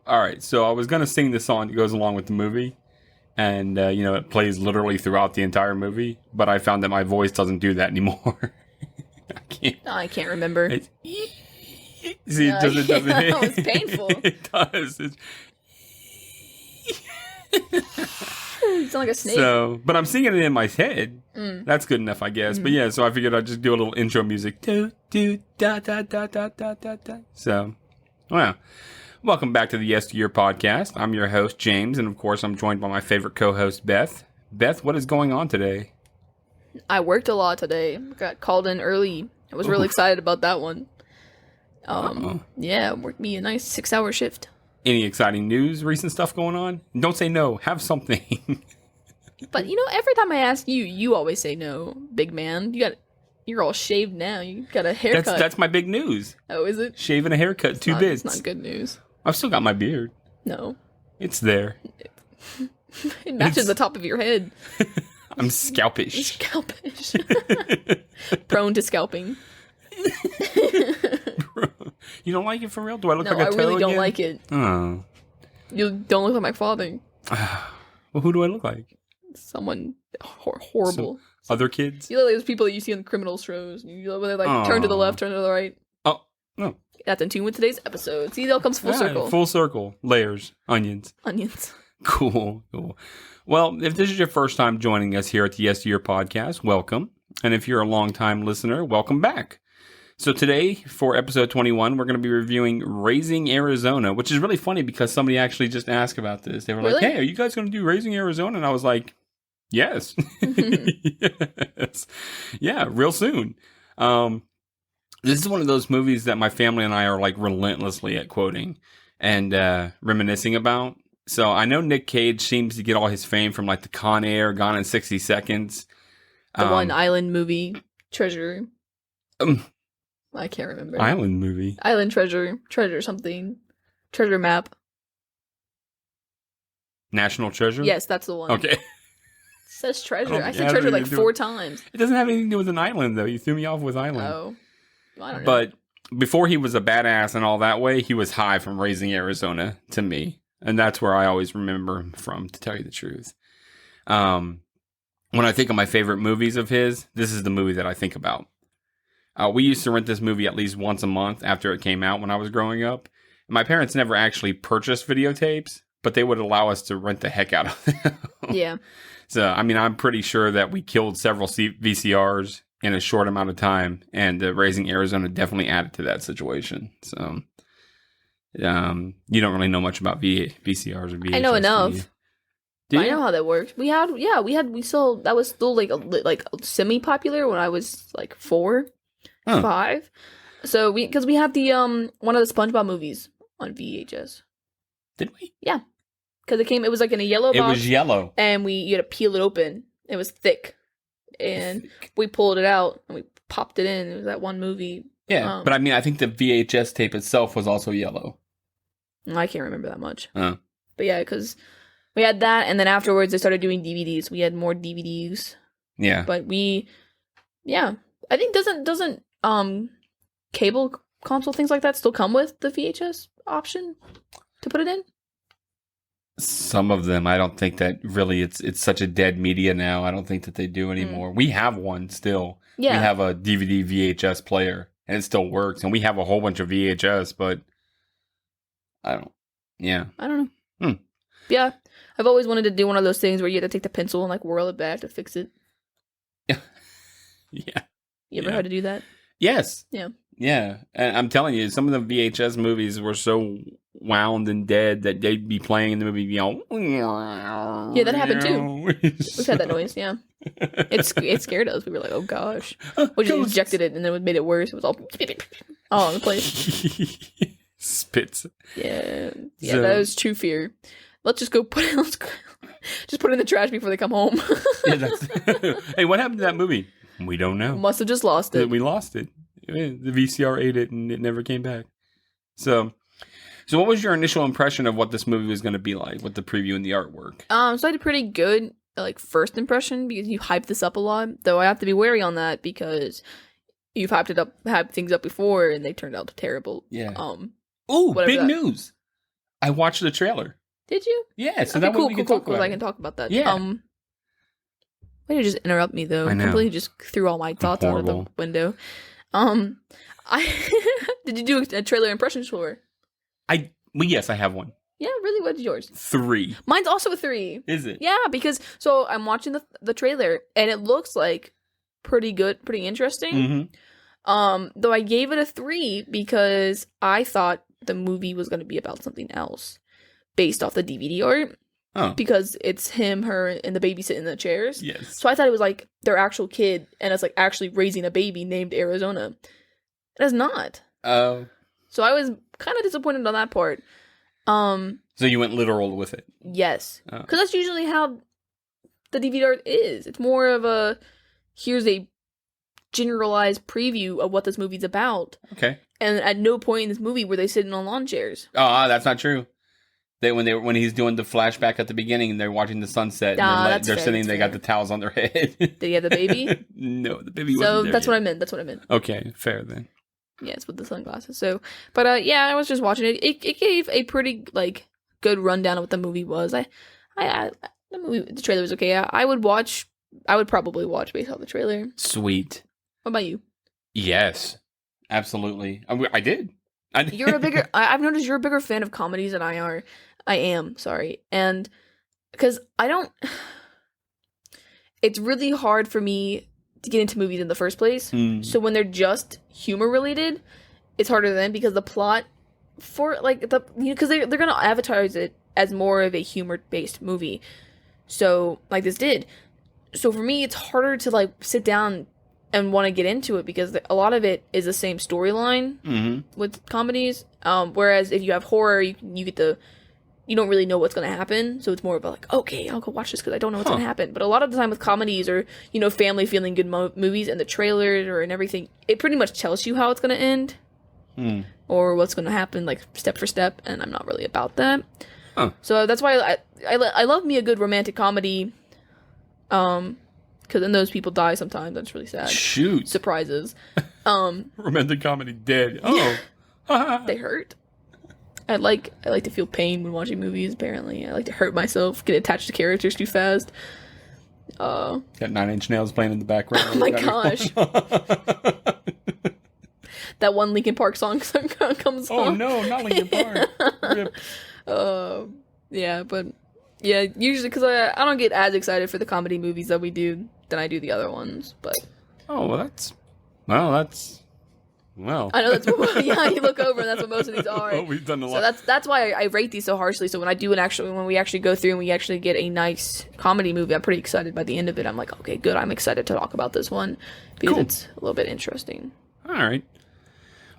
All right, so I was gonna sing the song that goes along with the movie, and it plays literally throughout the entire movie. But I found that my voice doesn't do that anymore. I can't remember. See, it doesn't. That was painful. It does. You sound like a snake. So, but I'm singing it in my head. That's good enough, I guess. But yeah, so I figured I'd just do a little intro music. Do da da da da da da da. So, well, welcome back to the Yes to Your podcast. I'm your host James, and of course, I'm joined by my favorite co-host Beth. Beth, what is going on today? I worked a lot today. Got called in early. I was really excited about that one. Yeah, worked me a nice 6-hour shift. Any exciting news, recent stuff going on? Don't say no. Have something. But every time I ask you, you always say no, big man. You're all shaved now. You got a haircut. That's my big news. Oh, is it? Shaving a haircut, two bits. It's not good news. I've still got my beard. No. It's there. It matches the top of your head. I'm scalpish. Scalpish. Prone to scalping. You don't like it for real? Do I look like a No, I toe really don't again? like it. Oh. You don't look like my father. Well, who do I look like? Someone horrible. Other kids? You look like those people that you see on the criminal shows. You know, when they turn to the left, turn to the right. Oh, no. That's in tune with today's episode. See, it all comes full circle. Full circle. Layers. Onions. Onions. Cool. Well, if this is your first time joining us here at the Yes to Your podcast, welcome. And if you're a long-time listener, welcome back. So today, for episode 21, we're going to be reviewing Raising Arizona, which is really funny because somebody actually just asked about this. They were like, hey, are you guys going to do Raising Arizona? And I was like, yes. Yes. Yeah, real soon. This is one of those movies that my family and I are like relentlessly at quoting and reminiscing about. So I know Nick Cage seems to get all his fame from like the Con Air, Gone in 60 Seconds. The one island movie, Treasure. I can't remember. Island movie. Island Treasure something. Treasure Map. National Treasure? Yes, that's the one. Okay. It says Treasure. I said Treasure like 4 times. It doesn't have anything to do with an island, though. You threw me off with island. Oh. I don't know. But before he was a badass and all that way, he was high from Raising Arizona to me. And that's where I always remember him from, to tell you the truth. When I think of my favorite movies of his, this is the movie that I think about. We used to rent this movie at least once a month after it came out when I was growing up. My parents never actually purchased videotapes, but they would allow us to rent the heck out of them. Yeah. So, I mean, I'm pretty sure that we killed several VCRs in a short amount of time, and Raising Arizona definitely added to that situation. So, you don't really know much about VCRs or VHS. I know enough. I know how that works. We still, that was still like semi-popular when I was like 4. 5. So because we have the one of the SpongeBob movies on VHS. Did we? Yeah, because it was like in a yellow box. It was yellow, and you had to peel it open. It was thick, and we pulled it out and we popped it in. It was that one movie. Yeah, but I mean, I think the VHS tape itself was also yellow. I can't remember that much. But yeah, because we had that, and then afterwards they started doing DVDs. We had more DVDs. Yeah, but I think doesn't cable console things like that still come with the VHS option to put it in? Some of them. I don't think that really it's such a dead media now. I don't think that they do anymore. We have one still. Yeah. We have a DVD VHS player and it still works. And we have a whole bunch of VHS, but I don't know. Yeah. I've always wanted to do one of those things where you have to take the pencil and like whirl it back to fix it. Yeah. You ever had to do that? Yes. Yeah. Yeah. And I'm telling you, some of the VHS movies were so wound and dead that they'd be playing in the movie, Yeah, that happened too. We've had that noise, yeah. It scared us. We were like, oh gosh. We just injected it and then it made it worse. It was all in the place. Spits. Yeah. Yeah, so, that was true fear. Let's just go just put it in the trash before they come home. Hey, what happened to that movie? We don't know. Must have just lost it. We lost it. The VCR ate it and it never came back. So what was your initial impression of what this movie was going to be like with the preview and the artwork? So I had a pretty good first impression because you hyped this up a lot. Though I have to be wary on that because you've had things up before and they turned out terrible. Yeah. Ooh, big that. news! I watched the trailer. Did you? Yeah, so okay, that way we can talk about it. I can talk about that. Yeah. Way to just interrupt me though. I know. Completely just threw all my thoughts out of the window. I did you do a trailer impression tour? Yes, I have one. Yeah, really? What's yours? 3. Mine's also a 3. Is it? Yeah, because so I'm watching the trailer and it looks like pretty good, pretty interesting. Mm-hmm. Though I gave it a 3 because I thought the movie was going to be about something else based off the DVD art. Oh. Because it's him, her, and the baby sitting in the chairs. Yes. So I thought it was like their actual kid and it's like actually raising a baby named Arizona. It is not. Oh. So I was kind of disappointed on that part. So you went literal with it? Yes. Because that's usually how the DVD art is. It's more of a, here's a generalized preview of what this movie's about. Okay. And at no point in this movie were they sitting on lawn chairs. Oh, that's not true. When he's doing the flashback at the beginning and they're watching the sunset and they're sitting, they got the towels on their head. Did he have the baby? No, the baby wasn't there that's yet. That's what I meant. Okay, fair then. Yeah, it's with the sunglasses. So, but yeah, I was just watching it. It gave a pretty like good rundown of what the movie was. The trailer was okay. I would probably watch based off the trailer. Sweet. What about you? Yes, absolutely. I did. You're a bigger. I've noticed you're a bigger fan of comedies than I am. Sorry, and because I don't. It's really hard for me to get into movies in the first place. So when they're just humor related, it's harder then because the plot for like because they're gonna advertise it as more of a humor based movie. So like this did. So for me, it's harder to like sit down and want to get into it because a lot of it is the same storyline with comedies. Whereas if you have horror, you don't really know what's going to happen. So it's more about like, okay, I'll go watch this because I don't know what's going to happen. But a lot of the time with comedies or, family feeling good movies and the trailers and everything, it pretty much tells you how it's going to end or what's going to happen like step for step. And I'm not really about that. So that's why I love me a good romantic comedy. Because then those people die sometimes. That's really sad. Shoot. Surprises. Romantic comedy dead. Oh. They hurt. I like to feel pain when watching movies, apparently. I like to hurt myself, get attached to characters too fast. Got 9 Inch Nails playing in the background. Oh my gosh. That one Linkin Park song comes on. Oh no, not Linkin Park. Rip. Yeah, but yeah, usually because I don't get as excited for the comedy movies that we do than I do the other ones, but... Oh, that's... Well, I know that's what, yeah. You look over, and that's what most of these are. Oh, we've done a lot. So that's why I rate these so harshly. So when we actually go through and we actually get a nice comedy movie, I'm pretty excited. By the end of it, I'm like, okay, good. I'm excited to talk about this one because it's a little bit interesting. All right.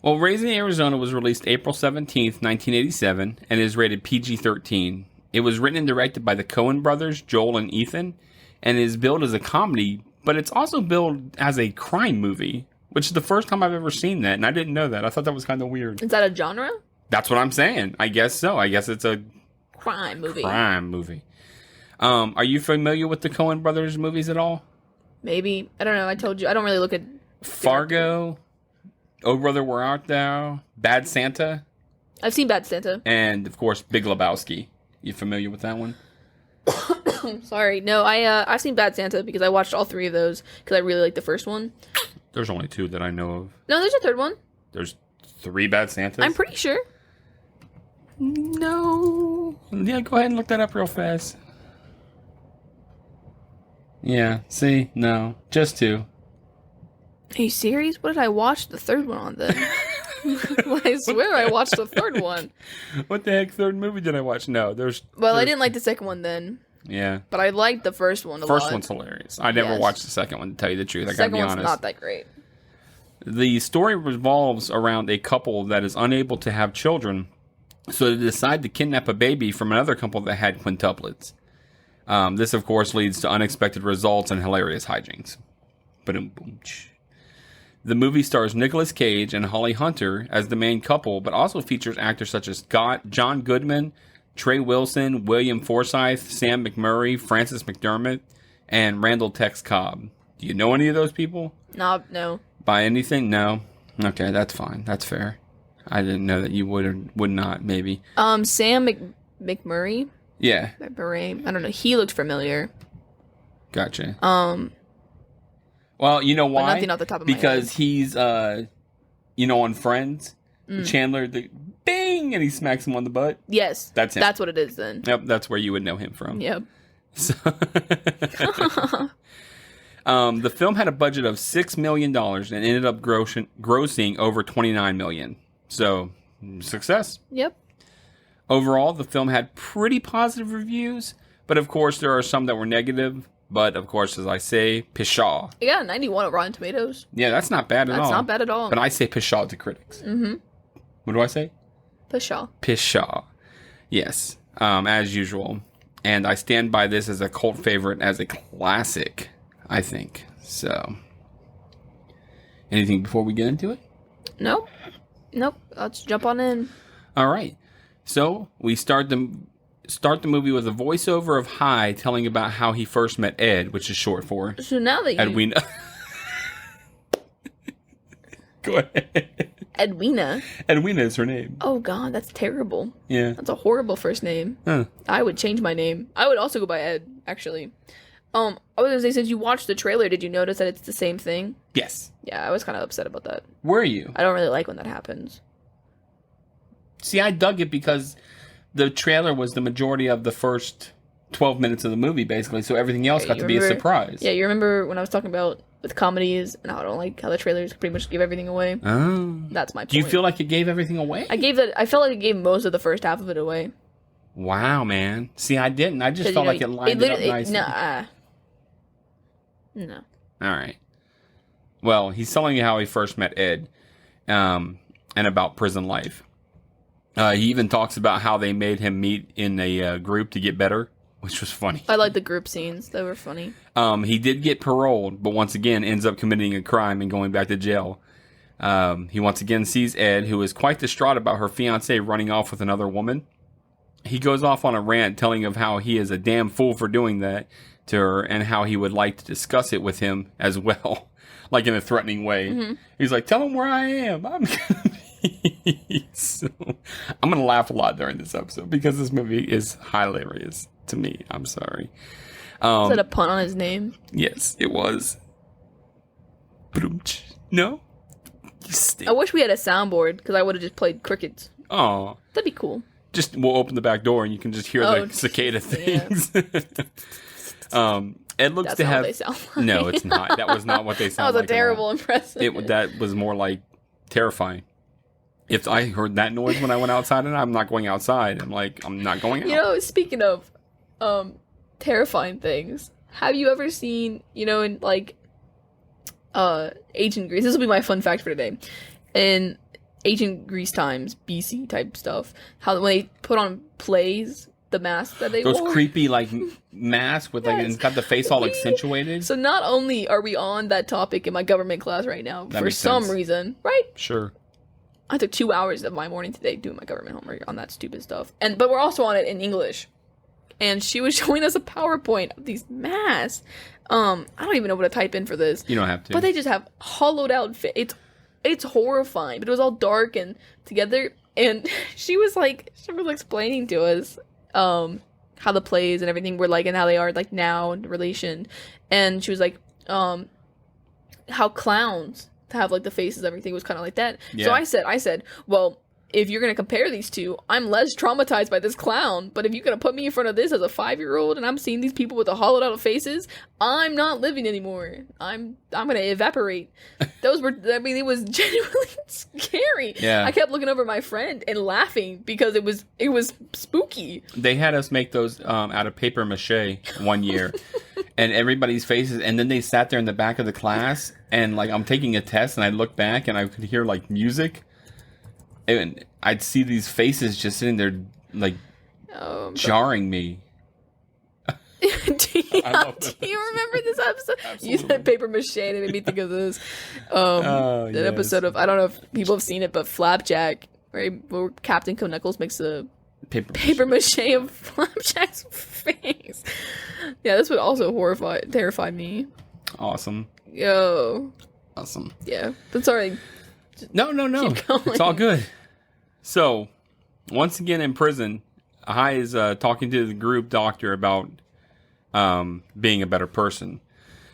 Well, Raising Arizona was released April 17th, 1987, and is rated PG-13. It was written and directed by the Coen brothers, Joel and Ethan, and is billed as a comedy, but it's also billed as a crime movie. Which is the first time I've ever seen that, and I didn't know that. I thought that was kind of weird. Is that a genre? That's what I'm saying. I guess so. I guess it's a crime movie. Are you familiar with the Coen brothers movies at all? Maybe. I don't know. I told you. I don't really look at... Fargo, Oh Brother, Where Art Thou, Bad Santa. I've seen Bad Santa. And, of course, Big Lebowski. You familiar with that one? Sorry. No, I've seen Bad Santa because I watched all 3 of those because I really liked the first one. There's only 2 that I know of. No, there's a third one. There's 3 Bad Santas? I'm pretty sure. No. Yeah, go ahead and look that up real fast. Yeah, see? No. Just 2. Are you serious? What did I watch the third one on then? I swear I watched the third one. What the heck third movie did I watch? No, I didn't like the second one then. Yeah. But I liked the first one a lot. First one's hilarious. I never watched the second one, to tell you the truth. I gotta be honest. Second one's not that great. The story revolves around a couple that is unable to have children, so they decide to kidnap a baby from another couple that had quintuplets. This, of course, leads to unexpected results and hilarious hijinks. Ba-dum-boom. The movie stars Nicolas Cage and Holly Hunter as the main couple, but also features actors such as John Goodman, Trey Wilson, William Forsythe, Sam McMurray, Francis McDermott, and Randall Tex Cobb. Do you know any of those people? No. By anything? No. Okay, that's fine. That's fair. I didn't know that you would or would not, maybe. Sam McMurray? Yeah. McMurray. I don't know. He looked familiar. Gotcha. Well, you know why? Nothing off the top of my head. Because he's, on Friends, Chandler, the bing, and he smacks him on the butt. Yes. That's him. That's what it is then. Yep, that's where you would know him from. Yep. So the film had a budget of $6 million and ended up grossing over $29 million. So, success. Yep. Overall, the film had pretty positive reviews, but of course there are some that were negative. But of course, as I say, pshaw. It got a 91 at Rotten Tomatoes. Yeah, that's not bad at all. That's not bad at all. But I say pshaw to critics. Mm-hmm. What do I say? Pshaw. Pshaw. Yes, as usual. And I stand by this as a cult favorite, as a classic, I think. So, anything before we get into it? Nope. Let's jump on in. All right. So we start the movie with a voiceover of Hi telling about how he first met Ed, which is short for Edwina. Go ahead. Edwina. Edwina is her name. Oh God, that's terrible. Yeah. That's a horrible first name. Huh. I would change my name. I would also go by Ed, actually. I was gonna say, since you watched the trailer, did you notice that it's the same thing? Yes. Yeah, I was kind of upset about that. Were you? I don't really like when that happens. See, I dug it because the trailer was the majority of the first 12 minutes of the movie, basically, so everything else got to be a surprise. Yeah, you remember when I was talking about with comedies and how I don't like how the trailers pretty much give everything away? Oh. That's my point. Do you feel like it gave everything away? I felt like it gave most of the first half of it away. Wow, man. See, I didn't. I just felt like it lined it up nicely. No. All right. Well, he's telling you how he first met Ed, and about prison life. He even talks about how they made him meet in a group to get better, which was funny. I like the group scenes. They were funny. He did get paroled, but once again ends up committing a crime and going back to jail. He once again sees Ed, who is quite distraught about her fiancé running off with another woman. He goes off on a rant telling of how he is a damn fool for doing that to her and how he would like to discuss it with him as well, like in a threatening way. Mm-hmm. He's like, tell him where I am. I'm going to laugh a lot during this episode because this movie is hilarious to me. I'm sorry. Is that a pun on his name? Yes, it was. No? I wish we had a soundboard because I would have just played crickets. Oh, that'd be cool. We'll open the back door and you can just hear the cicada things. Yeah. Ed looks That's to not have. What they sound like. No, it's not. That was not what they sound like. That was a terrible impression. That was more like terrifying. If I heard that noise when I went outside, and I'm not going outside, I'm not going out. You know, speaking of terrifying things, have you ever seen, in ancient Greece? This will be my fun fact for today. In ancient Greece times, BC type stuff, how when they put on plays, the masks that they those wore. creepy masks with and it's got the face all accentuated. So not only are we on that topic in my government class right now, for some reason, right? Sure. I took 2 hours of my morning today doing my government homework on that stupid stuff, but we're also on it in English. And she was showing us a PowerPoint of these masks. I don't even know what to type in for this. You don't have to. But they just have hollowed out. It's horrifying. But it was all dark and together. And she was explaining to us how the plays and everything were and how they are now in relation. And she was like, how clowns have the faces, everything was kind of like that. Yeah. So I said, well, if you're going to compare these two, I'm less traumatized by this clown. But if you're going to put me in front of this as a 5-year-old and I'm seeing these people with the hollowed out faces, I'm not living anymore. I'm going to evaporate. It was genuinely scary. Yeah. I kept looking over at my friend and laughing because it was spooky. They had us make those out of paper mache one year. And everybody's faces, and then they sat there in the back of the class, and I'm taking a test, and I look back, and I could hear music, and I'd see these faces just sitting there, jarring me. Do you remember this episode? Absolutely. You said paper mache, and it made me think of this. That episode of, I don't know if people have seen it, but Flapjack, right, where Captain Knuckles makes a paper mache of Flapjack's face. Yeah, this would also terrify me. Awesome. Yo. awesome. Yeah. But sorry. No. It's all good. So, once again in prison, Hi is talking to the group doctor about being a better person.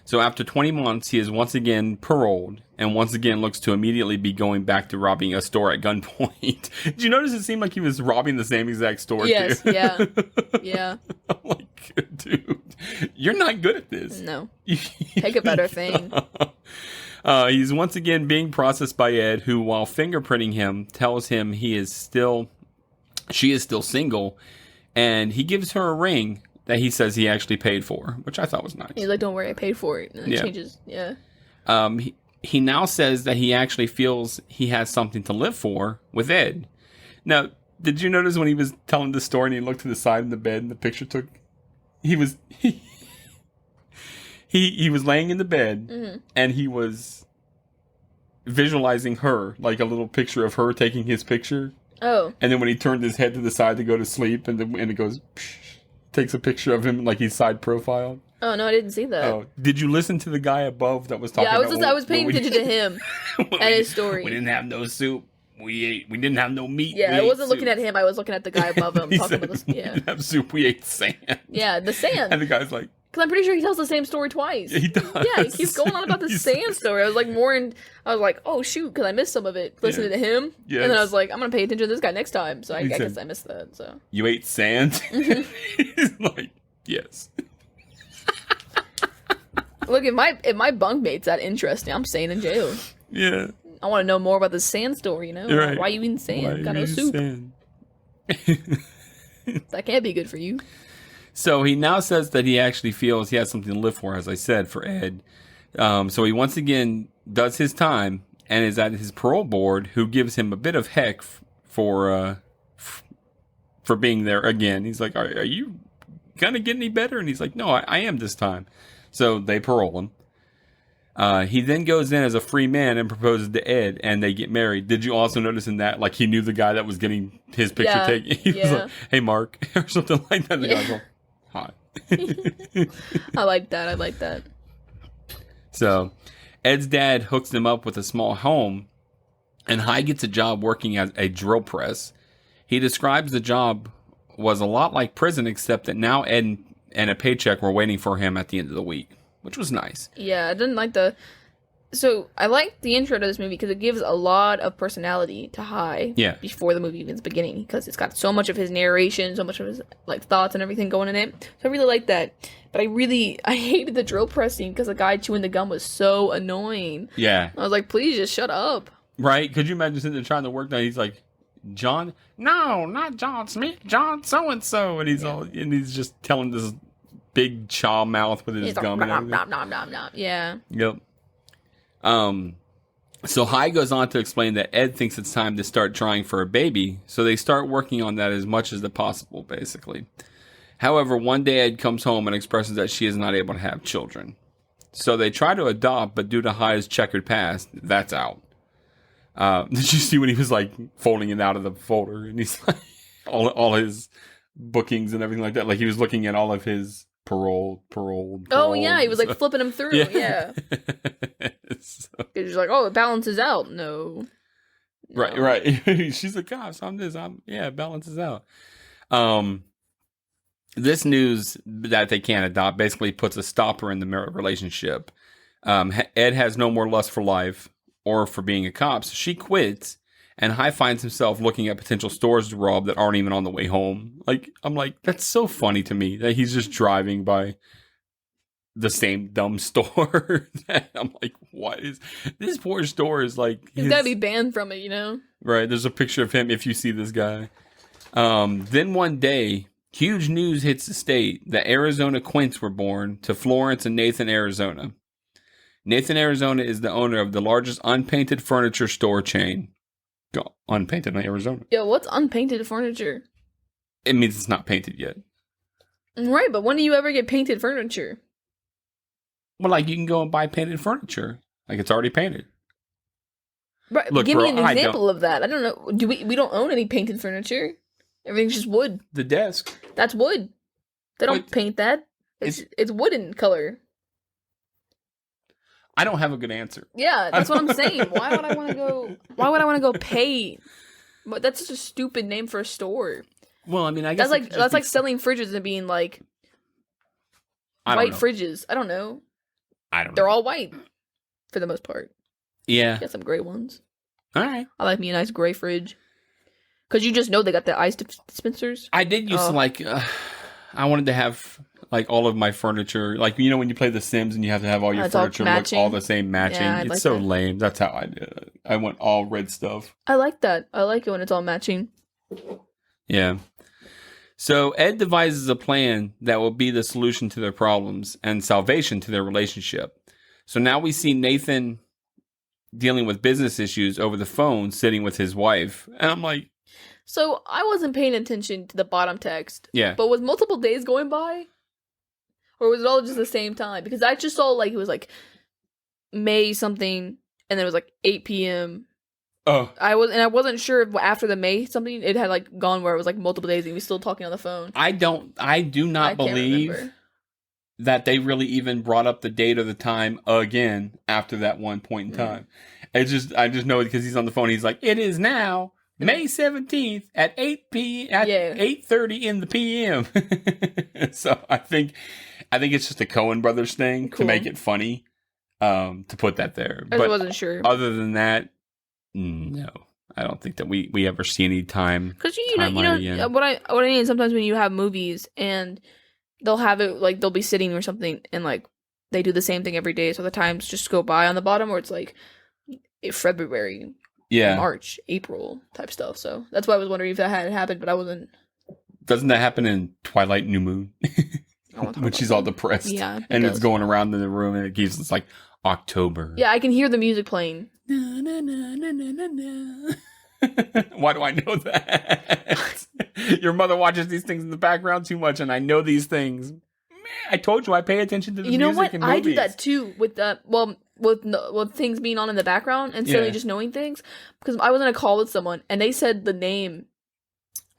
So after 20 months, he is once again paroled and once again looks to immediately be going back to robbing a store at gunpoint. Did you notice it seemed like he was robbing the same exact store Yes, too? yeah. Yeah. I'm like, dude, you're not good at this. No. Pick a better thing. He's once again being processed by Ed, who, while fingerprinting him, tells him she is still single, and he gives her a ring that he says he actually paid for, which I thought was nice. He's like, don't worry, I paid for it. And it changes. Yeah. He now says that he actually feels he has something to live for with Ed. Now, did you notice when he was telling the story and he looked to the side of the bed and the picture took... He was laying in the bed and he was visualizing her, like a little picture of her taking his picture. Oh. And then when he turned his head to the side to go to sleep and it goes... takes a picture of him like he's side profiled. Oh no, I didn't see that. Oh, did you listen to the guy above that was talking? Yeah, I was paying attention to him and his story. We didn't have no soup. We didn't have no meat. Yeah, I wasn't looking at him. I was looking at the guy above him talking about this. We didn't have soup. We ate sand. Yeah, the sand. And the guy's like, because I'm pretty sure he tells the same story twice. He does. Yeah, he keeps going on about the sand story. I was like, oh shoot, because I missed some of it listening to him. Yes. And then I was like, I'm gonna pay attention to this guy next time. So I guess I missed that. So you ate sand? He's like, yes. Look, if my bunkmate's that interesting, I'm staying in jail. Yeah. I want to know more about the sand story. You know, right. Why you eating sand? Got no soup. That can't be good for you. So he now says that he actually feels he has something to live for, as I said, for Ed. So he once again does his time and is at his parole board, who gives him a bit of heck for being there again. He's like, are you gonna get any better? And he's like, no, I am this time. So they parole him. He then goes in as a free man and proposes to Ed, and they get married. Did you also notice in that, like, he knew the guy that was getting his picture taken? He was like, hey, Mark, or something like that. The guy's like, hi. I like that. So Ed's dad hooks him up with a small home, and Hi gets a job working as a drill press. He describes the job was a lot like prison, except that now Ed and a paycheck were waiting for him at the end of the week, which was nice. Yeah, I didn't like So I liked the intro to this movie because it gives a lot of personality to Hi. Yeah. Before the movie even's beginning, because it's got so much of his narration, so much of his thoughts and everything going in it. So I really liked that. But I hated the drill press scene because the guy chewing the gum was so annoying. Yeah. I was like, please just shut up. Right? Could you imagine sitting there trying to work now? He's like, John? No, not John Smith. John so and so, and he's just telling this big chaw mouth with his gum. Yeah. Yep. So Hi goes on to explain that Ed thinks it's time to start trying for a baby, so they start working on that as much as possible, basically. However, one day Ed comes home and expresses that she is not able to have children. So they try to adopt, but due to Hi's checkered past, that's out. Did you see when he was like folding it out of the folder and he's like all his bookings and everything like that? Like he was looking at all of his paroled. Oh yeah, he was like flipping them through. Yeah. So, he's like, oh, it balances out. No. Right. She's a cop, so it balances out. This news that they can't adopt basically puts a stopper in the relationship. Ed has no more lust for life or for being a cop, so she quits, and Hi finds himself looking at potential stores to rob that aren't even on the way home. I'm like, that's so funny to me that he's just driving by the same dumb store. I'm like, what is this poor store is like? He's got to be banned from it, you know? Right. There's a picture of him if you see this guy. Then one day, huge news hits the state that Arizona Quints were born to Florence and Nathan, Arizona. Nathan, Arizona is the owner of the largest unpainted furniture store chain. Unpainted in Arizona. Yo, what's unpainted furniture? It means it's not painted yet. Right, but when do you ever get painted furniture? Well, like you can go and buy painted furniture. Like it's already painted. Right, look, give me an example of that. I don't know. We don't own any painted furniture. Everything's just wood. The desk. That's wood. They don't paint that. It's wooden color. I don't have a good answer. Yeah, that's what I'm saying. Why would I want to go? Why would I want to go pay? But that's such a stupid name for a store. Well, I mean, I guess that's like selling fridges and being like white fridges. I don't know. They're all white for the most part. Yeah. Got some gray ones. All right. I like me a nice gray fridge. Because you just know they got the ice dispensers. I did used to like, I wanted to have like all of my furniture. Like, you know, when you play The Sims and you have to have all your furniture look all the same matching. Yeah, it's like so lame. That's how I did it. I want all red stuff. I like that. I like it when it's all matching. Yeah. So Ed devises a plan that will be the solution to their problems and salvation to their relationship. So now we see Nathan dealing with business issues over the phone, sitting with his wife. And I'm like... So I wasn't paying attention to the bottom text. Yeah. But was multiple days going by? Or was it all just the same time? Because I just saw like it was like May something, and then it was like 8 p.m. Oh. I wasn't sure if after the May something it had like gone where it was like multiple days and he was still talking on the phone. I do not believe that they really even brought up the date or the time again after that one point in time. I just know it because he's on the phone. He's like, it is now May 17th at 8:30 in the p.m. So I think it's just a Coen Brothers thing to make it funny, to put that there. I wasn't sure. Other than that, no, I don't think that we ever see any time. Because you know what I mean. Sometimes when you have movies and they'll have it like they'll be sitting or something and like they do the same thing every day, so the times just go by on the bottom, or it's like February. Yeah, March, April type stuff. So that's why I was wondering if that had happened, but I wasn't. Doesn't that happen in Twilight New Moon? When she's all depressed. Yeah. And it's going around in the room and it's like October. Yeah, I can hear the music playing. Na, na, na, na, na, na. Why do I know that? Your mother watches these things in the background too much and I know these things. Man, I told you I pay attention to the music in movies. I do that too with with things being on in the background and suddenly just knowing things. Because I was on a call with someone and they said the name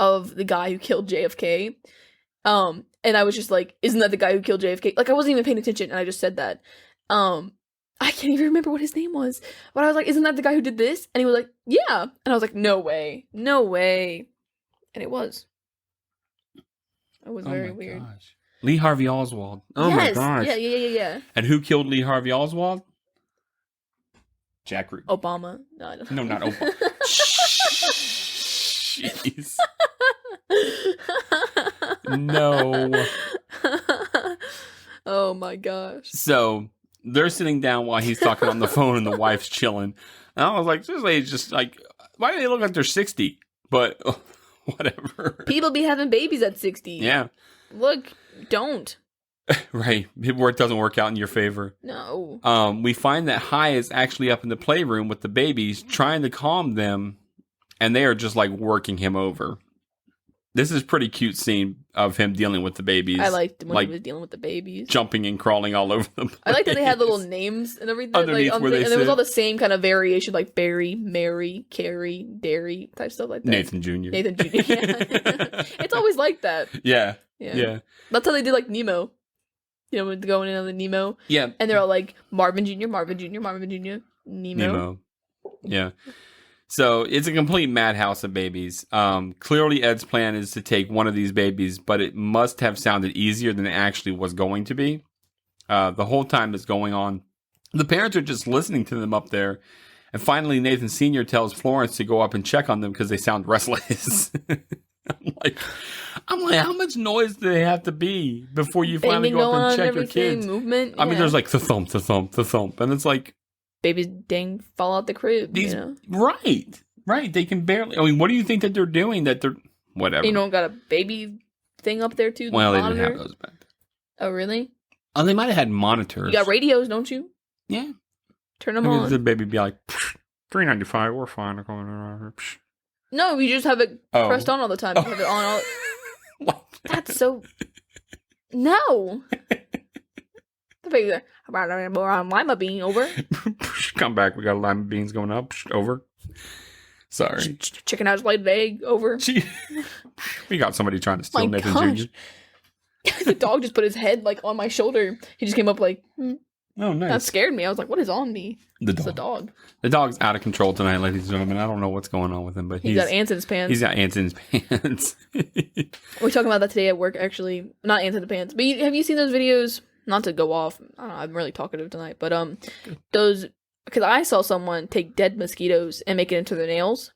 of the guy who killed JFK. And I was just like, isn't that the guy who killed JFK? Like, I wasn't even paying attention and I just said that. I can't even remember what his name was. But I was like, isn't that the guy who did this? And he was like, yeah. And I was like, no way. No way. And it was. It was very weird. Gosh. Lee Harvey Oswald. Oh my gosh. Yeah. And who killed Lee Harvey Oswald? Jack Ruby. Obama. No, I don't know. No, not Obama. Jeez. No. Oh my gosh. So they're sitting down while he's talking on the phone and the wife's chilling. And I was like, this lady's just like, why do they look like they're 60? But whatever. People be having babies at 60. Yeah. Look, don't. Right. It doesn't work out in your favor. No. We find that Hi is actually up in the playroom with the babies trying to calm them. And they are just like working him over. This is a pretty cute scene of him dealing with the babies. I liked when he was dealing with the babies. Jumping and crawling all over them. I like that they had little names and everything. Underneath like, where they and it was all the same kind of variation, like Barry, Mary, Carrie, Dairy, type stuff like that. Nathan Jr. Yeah. It's always like that. Yeah. That's how they did like Nemo. You know, when going in on the Nemo. Yeah. And they're all like Marvin Jr., Marvin Jr., Marvin Jr., Nemo. Yeah. So it's a complete madhouse of babies. Clearly Ed's plan is to take one of these babies, but it must have sounded easier than it actually was going to be. The whole time it's going on, the parents are just listening to them up there. And finally, Nathan Sr. tells Florence to go up and check on them because they sound restless. I'm like, how much noise do they have to be before you finally go up and check your kids? Movement. I mean, there's like the thump, the thump, the thump. And it's like, babies dang fall out the crib. You know? Right. They can barely. I mean, what do you think that they're doing? That they're whatever. You don't got a baby thing up there too. Well, they didn't have those back then. Oh, really? Oh, they might have had monitors. You got radios, don't you? Yeah. Turn them on. The baby be like, $3.95. We're fine. No, you just have it pressed on all the time. You have it on all. That's so. No. The baby's like, lima bean over. Come back. We got lima beans going up. Over. Sorry. Chicken house laid egg over. We got somebody trying to steal Nathan Jr. The dog just put his head like on my shoulder. He just came up like, Oh, nice. That scared me. I was like, what is on me? The dog. It's a dog. The dog's out of control tonight, ladies and gentlemen. I don't know what's going on with him, but He's got ants in his pants. He's got ants in his pants. We're talking about that today at work, actually. Not ants in the pants. But have you seen those videos? Not to go off. I don't know. I'm really talkative tonight. But those... Because I saw someone take dead mosquitoes and make it into their nails.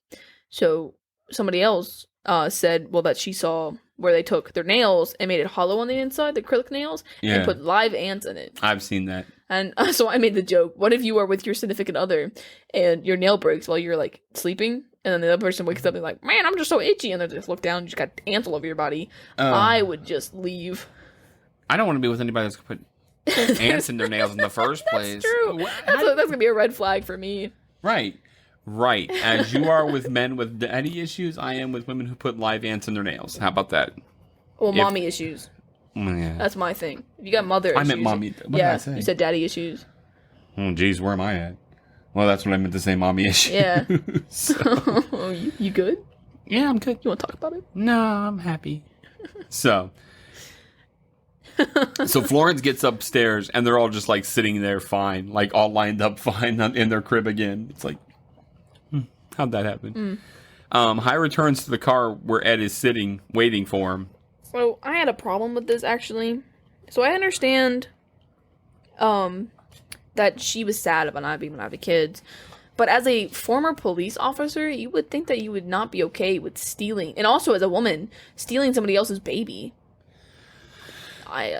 So somebody else said, well, that she saw where they took their nails and made it hollow on the inside, the acrylic nails, and put live ants in it. I've seen that. And so I made the joke, what if you are with your significant other and your nail breaks while you're, like, sleeping? And then the other person wakes up and like, man, I'm just so itchy. And they just look down and you just got ants all over your body. I would just leave. I don't want to be with anybody that's going to put ants in their nails in the first place. That's true. That's going to be a red flag for me. Right. As you are with men with daddy issues, I am with women who put live ants in their nails. How about that? Well, mommy issues. Yeah. That's my thing. If you got mother issues. I meant mommy. What did I say? You said daddy issues. Oh, geez, where am I at? Well, that's what I meant to say, mommy issues. Yeah. You good? Yeah, I'm good. You want to talk about it? No, I'm happy. So Florence gets upstairs, and they're all just, like, sitting there fine, like, all lined up fine in their crib again. It's like, how'd that happen? Hi returns to the car where Ed is sitting, waiting for him. So, I had a problem with this, actually. So, I understand that she was sad about not being able to have the kids. But as a former police officer, you would think that you would not be okay with stealing. And also, as a woman, stealing somebody else's baby.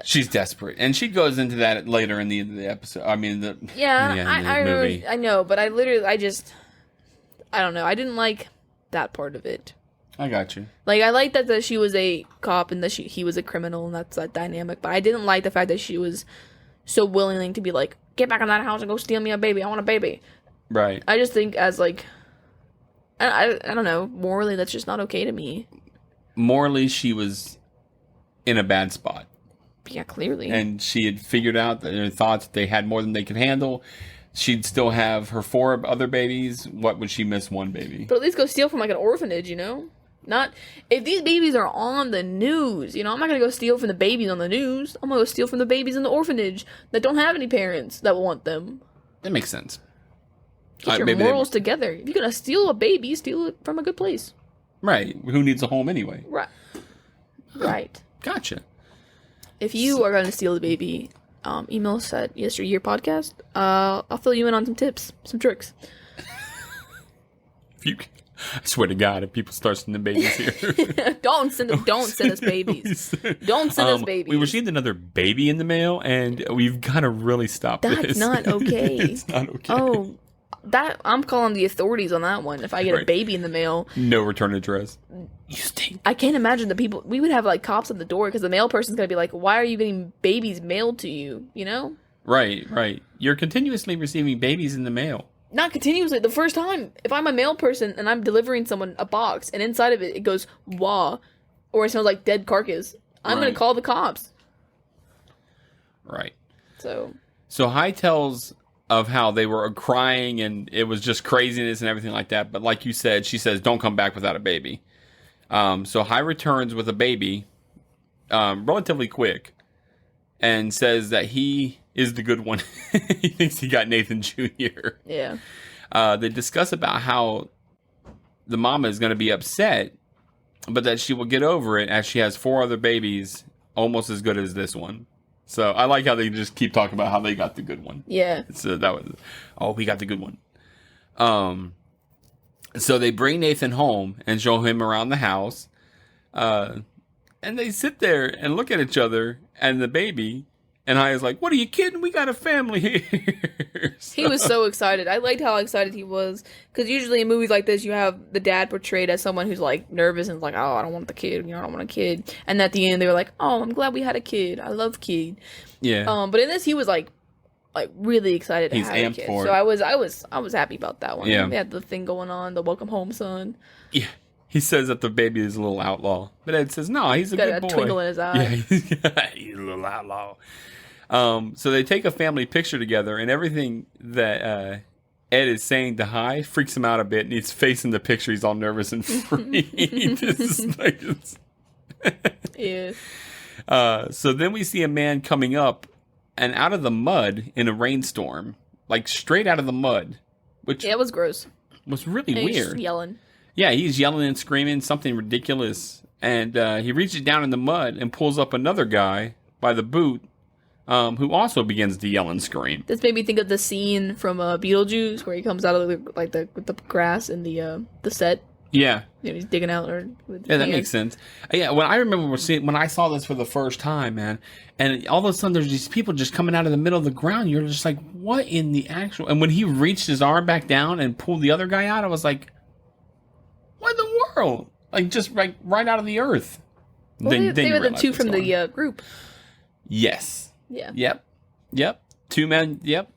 She's desperate. And she goes into that later in the end of the episode. I mean, the movie. I know, but I don't know. I didn't like that part of it. I got you. Like, I liked that she was a cop and that he was a criminal, and that's that dynamic. But I didn't like the fact that she was so willing to be like, get back in that house and go steal me a baby. I want a baby. Right. I just think as, like, I don't know, morally, that's just not okay to me. Morally, she was in a bad spot. Yeah, clearly. And she had figured out that her thoughts they had more than they could handle. She'd still have her 4 other babies. What would she miss one baby? But at least go steal from, like, an orphanage, you know? Not, if these babies are on the news, you know, I'm not going to go steal from the babies on the news. I'm going to go steal from the babies in the orphanage that don't have any parents that want them. That makes sense. Get your morals together. If you're going to steal a baby, steal it from a good place. Right. Who needs a home anyway? Right. Right. Gotcha. If you are going to steal the baby, email us at yesteryear.podcast. I'll fill you in on some tips, some tricks. I swear to God, if people start sending babies here, don't send us babies. Don't send us babies. We received another baby in the mail, and we've got to really stop this. That's not okay. It's not okay. Oh, I'm calling the authorities on that one. If I get a baby in the mail, no return address. You stink. I can't imagine the people. We would have like cops at the door because the mail person's gonna be like, "Why are you getting babies mailed to you?" You know? Right. You're continuously receiving babies in the mail. Not continuously. The first time, if I'm a mail person and I'm delivering someone a box and inside of it goes "wah," or it smells like dead carcass, I'm gonna call the cops. Right. So Hi tells of how they were crying and it was just craziness and everything like that. But like you said, she says, "Don't come back without a baby." So Hi returns with a baby, relatively quick, and says that he is the good one. He thinks he got Nathan Jr. Yeah. They discuss about how the mama is going to be upset, but that she will get over it as she has 4 other babies almost as good as this one. So I like how they just keep talking about how they got the good one. Yeah. So we got the good one. So they bring Nathan home and show him around the house. And they sit there and look at each other and the baby. And I was like, "What are you kidding? We got a family here." He was so excited. I liked how excited he was. Because usually in movies like this, you have the dad portrayed as someone who's like nervous and like, "Oh, I don't want the kid. I don't want a kid." And at the end, they were like, "Oh, I'm glad we had a kid. I love kid." Yeah. But in this, he was like really excited to He's have a amped kid. for So it. I was happy about that one. Yeah. They had the thing going on, the welcome home son. Yeah. He says that the baby is a little outlaw. But Ed says, "No, he's a good boy." Got a twinkle in his eye. Yeah, he's a little outlaw. So they take a family picture together, and everything that Ed is saying to Hi freaks him out a bit, and he's facing the picture. He's all nervous and freaked. Yeah. So then we see a man coming up, and out of the mud in a rainstorm, like straight out of the mud, which it was gross. Was really and weird. He's just yelling. Yeah, he's yelling and screaming something ridiculous, and he reaches down in the mud and pulls up another guy by the boot, who also begins to yell and scream. This made me think of the scene from Beetlejuice where he comes out of the grass in the set. Yeah, he's digging out. That makes sense. Yeah, when I saw this for the first time, man, and all of a sudden there's these people just coming out of the middle of the ground. You're just like, what in the actual? And when he reached his arm back down and pulled the other guy out, I was like, what in the world? Like just right out of the earth. Well, they were the two from the group. Yes. Yeah. Yep. 2 men. Yep.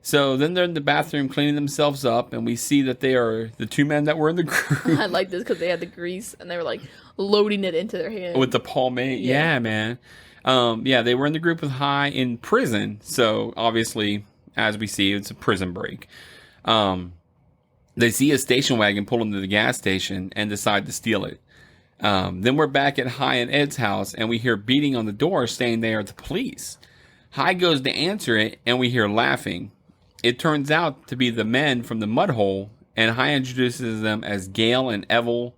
So then they're in the bathroom cleaning themselves up, and we see that they are the 2 men that were in the group. I like this because they had the grease, and they were like loading it into their hand. With the pomade. Yeah, man. They were in the group with Hi in prison. So obviously, as we see, it's a prison break. They see a station wagon pull into the gas station and decide to steal it. Then we're back at Hi and Ed's house, and we hear beating on the door saying they are the police. Hi goes to answer it, and we hear laughing. It turns out to be the men from the mud hole, and Hi introduces them as Gail and Evel.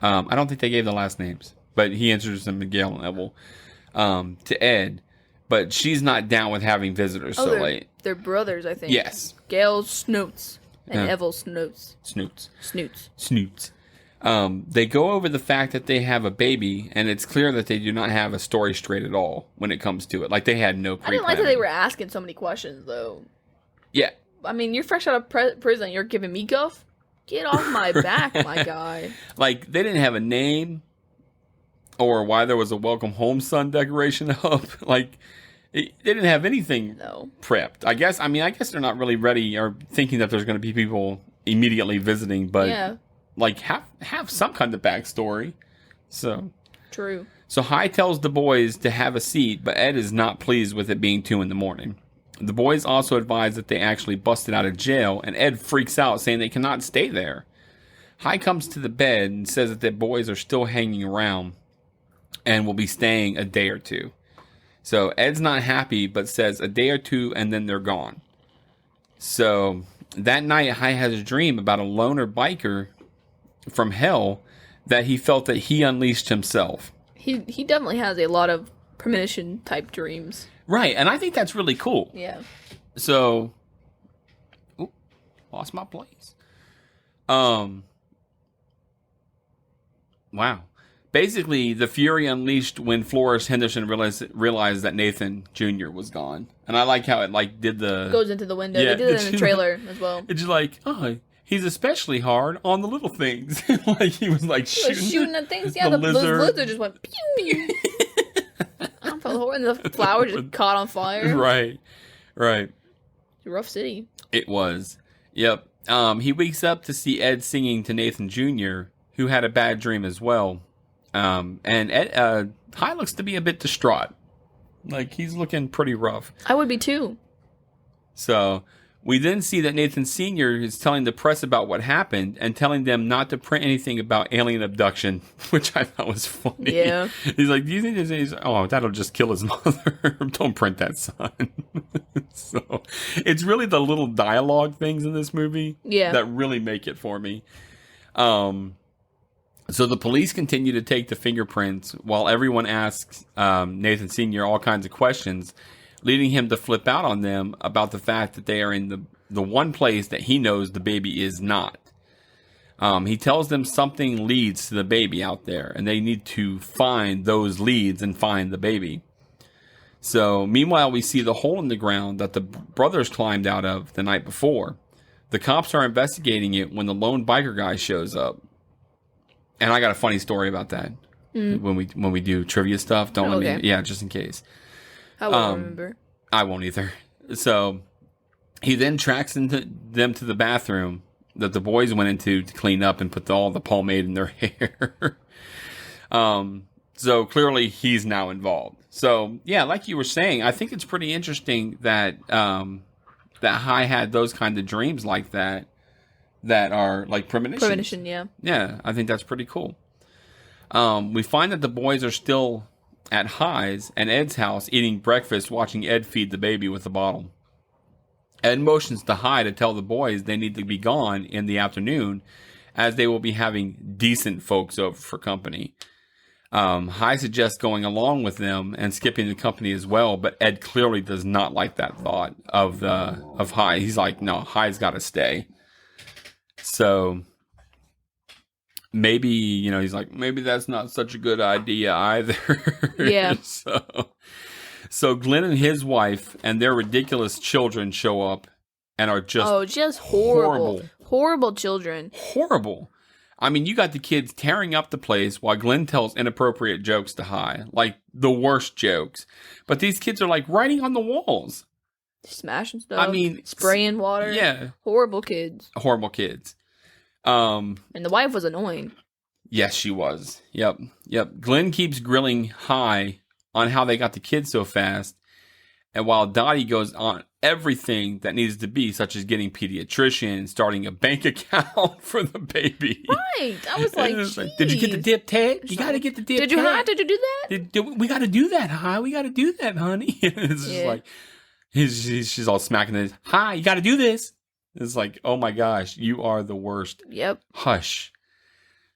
I don't think they gave the last names, but he introduces them to Gail and Evel to Ed. But she's not down with having visitors so late. They're brothers, I think. Yes. Gail Snoots and Evel Snoots. They go over the fact that they have a baby, and it's clear that they do not have a story straight at all when it comes to it. Like, they had no pre-planning. I didn't like that they were asking so many questions, though. Yeah. I mean, you're fresh out of prison. You're giving me guff? Get off my back, my guy. Like, they didn't have a name or why there was a welcome home son decoration up. Like, they didn't have anything prepped. I guess they're not really ready or thinking that there's going to be people immediately visiting, but... Yeah. Like, have some kind of backstory. So true. So Hi tells the boys to have a seat, but Ed is not pleased with it being 2 a.m. The boys also advise that they actually busted out of jail, and Ed freaks out, saying they cannot stay there. Hi comes to the bed and says that the boys are still hanging around and will be staying a day or 2. So Ed's not happy, but says a day or 2 and then they're gone. So that night, Hi has a dream about a loner biker from hell that he felt that he unleashed himself. He definitely has a lot of premonition type dreams. Right, and I think that's really cool. Yeah. So, lost my place. Wow. Basically, the fury unleashed when Flores Henderson realized that Nathan Jr. was gone. And I like how it did the... Goes into the window. Yeah, they did it in the trailer as well. It's like, he's especially hard on the little things. Like, he was like shooting at things. Yeah, those lizards just went pew. And the flower just caught on fire. Right. It's a rough city. It was. Yep. He wakes up to see Ed singing to Nathan Jr., who had a bad dream as well. And Ed, Hi looks to be a bit distraught. Like, he's looking pretty rough. I would be too. So... We then see that Nathan Sr. is telling the press about what happened and telling them not to print anything about alien abduction, which I thought was funny. Yeah. He's like, do you think there's any... Oh, that'll just kill his mother. Don't print that, son. So it's really the little dialogue things in this movie that really make it for me. So the police continue to take the fingerprints while everyone asks Nathan Sr. all kinds of questions, leading him to flip out on them about the fact that they are in the one place that he knows the baby is not. He tells them something leads to the baby out there, and they need to find those leads and find the baby. So, meanwhile, we see the hole in the ground that the brothers climbed out of the night before. The cops are investigating it when the lone biker guy shows up. And I got a funny story about that when we do trivia stuff. Just in case. I won't remember. I won't either. So he then tracks them to the bathroom that the boys went into to clean up and put all the pomade in their hair. So clearly he's now involved. So yeah, like you were saying, I think it's pretty interesting that that Hi had those kind of dreams like that are like premonitions. Premonition, yeah. Yeah, I think that's pretty cool. We find that the boys are still at Hi's and Ed's house eating breakfast, watching Ed feed the baby with a bottle. Ed motions to Hi to tell the boys they need to be gone in the afternoon, as they will be having decent folks over for company. Hi suggests going along with them and skipping the company as well, but Ed clearly does not like that thought of Hi. He's like, no, Hi's got to stay. So maybe, he's like, maybe that's not such a good idea either. Yeah. So Glenn and his wife and their ridiculous children show up and are just horrible children. Horrible. I mean, you got the kids tearing up the place while Glenn tells inappropriate jokes to Hi, like the worst jokes. But these kids are like writing on the walls, smashing stuff. I mean, spraying water. Yeah, horrible kids. And the wife was annoying. Yes, she was. Yep. Glenn keeps grilling Hi on how they got the kids so fast, and while Dottie goes on everything that needs to be, such as getting pediatrician, starting a bank account for the baby. Right. I was like, did you get the dip, Ted? You got to get the dip. Did you have to do that? We got to do that, Hi. We got to do that, honey. It's just like, she's all smacking it. Hi, you got to do this. It's like, oh my gosh, you are the worst. Yep. Hush.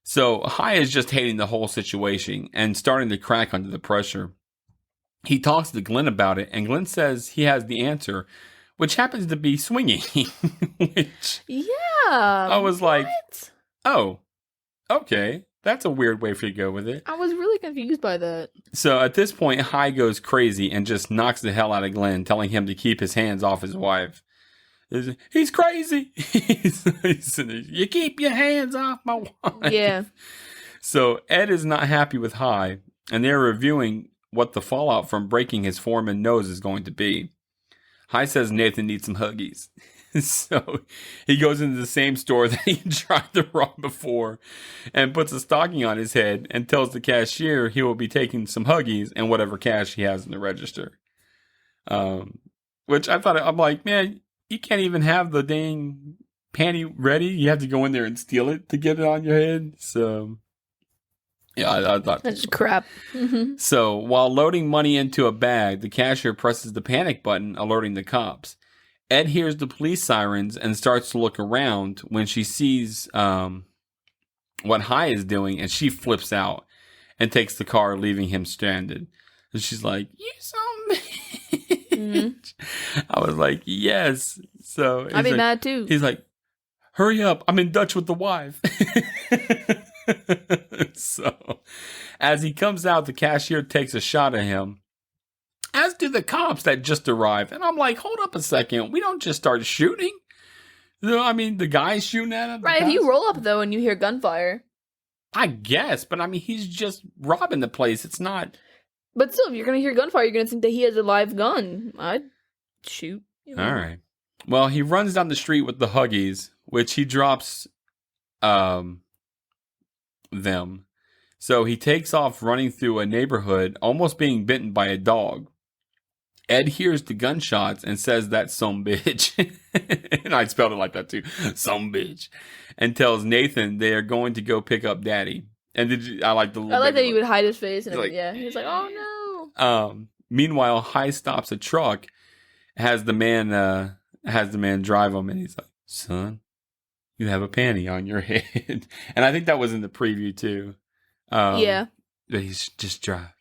So Hi is just hating the whole situation and starting to crack under the pressure. He talks to Glenn about it, and Glenn says he has the answer, which happens to be swinging. I was like, oh, okay. That's a weird way for you to go with it. I was really confused by that. So at this point, Hi goes crazy and just knocks the hell out of Glenn, telling him to keep his hands off his wife. He's crazy. You keep your hands off my wife. Yeah. So Ed is not happy with Hi, and they're reviewing what the fallout from breaking his foreman nose is going to be. Hi says Nathan needs some Huggies. So he goes into the same store that he tried to rob before and puts a stocking on his head and tells the cashier he will be taking some Huggies and whatever cash he has in the register. Which I'm like, man, you can't even have the dang panty ready. You have to go in there and steal it to get it on your head. So yeah, I thought that's crap. Mm-hmm. So while loading money into a bag, the cashier presses the panic button, alerting the cops. Ed hears the police sirens and starts to look around when she sees what Hi is doing, and she flips out and takes the car, leaving him stranded. And she's like, "You son of a bitch." Mm-hmm. I was like, "Yes." So I'd be mad too. He's like, "Hurry up! I'm in Dutch with the wife." So, as he comes out, the cashier takes a shot at him, as do the cops that just arrived. And I'm like, hold up a second. We don't just start shooting. I mean, the guy's shooting at him. Right, if you roll up, though, and you hear gunfire. I guess, but I mean, he's just robbing the place. It's not. But still, if you're going to hear gunfire, you're going to think that he has a live gun. I'd shoot. All right. Well, he runs down the street with the Huggies, which he drops them. So he takes off running through a neighborhood, almost being bitten by a dog. Ed hears the gunshots and says, "That's some bitch." And I spelled it like that too. Some bitch. And tells Nathan they are going to go pick up Daddy. And I like that he would hide his face. And he's like, oh no. Meanwhile, Hi stops a truck, has the man drive him, and he's like, "Son, you have a panty on your head." And I think that was in the preview too. Yeah. But he's just drive.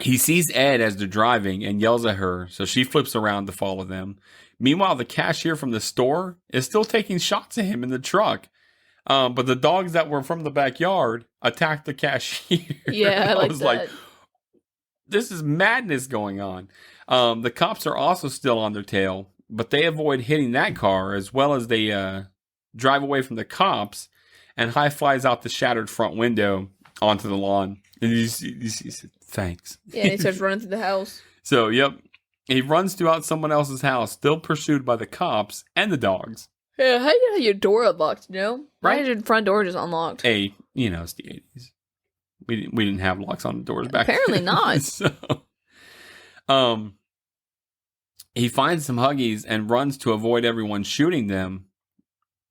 He sees Ed as they're driving and yells at her, so she flips around to follow them. Meanwhile, the cashier from the store is still taking shots at him in the truck. But the dogs that were from the backyard attacked the cashier. Yeah, I was like, this is madness going on. The cops are also still on their tail, but they avoid hitting that car, as well as they drive away from the cops, and Hi flies out the shattered front window onto the lawn. And you see, thanks. Yeah, and he starts running through the house. So, yep. He runs throughout someone else's house, still pursued by the cops and the dogs. Yeah, how do you have your door unlocked, Right? Why is your front door just unlocked? It's the 80s. We didn't have locks on the doors back Apparently then. not. So, he finds some Huggies and runs to avoid everyone shooting them.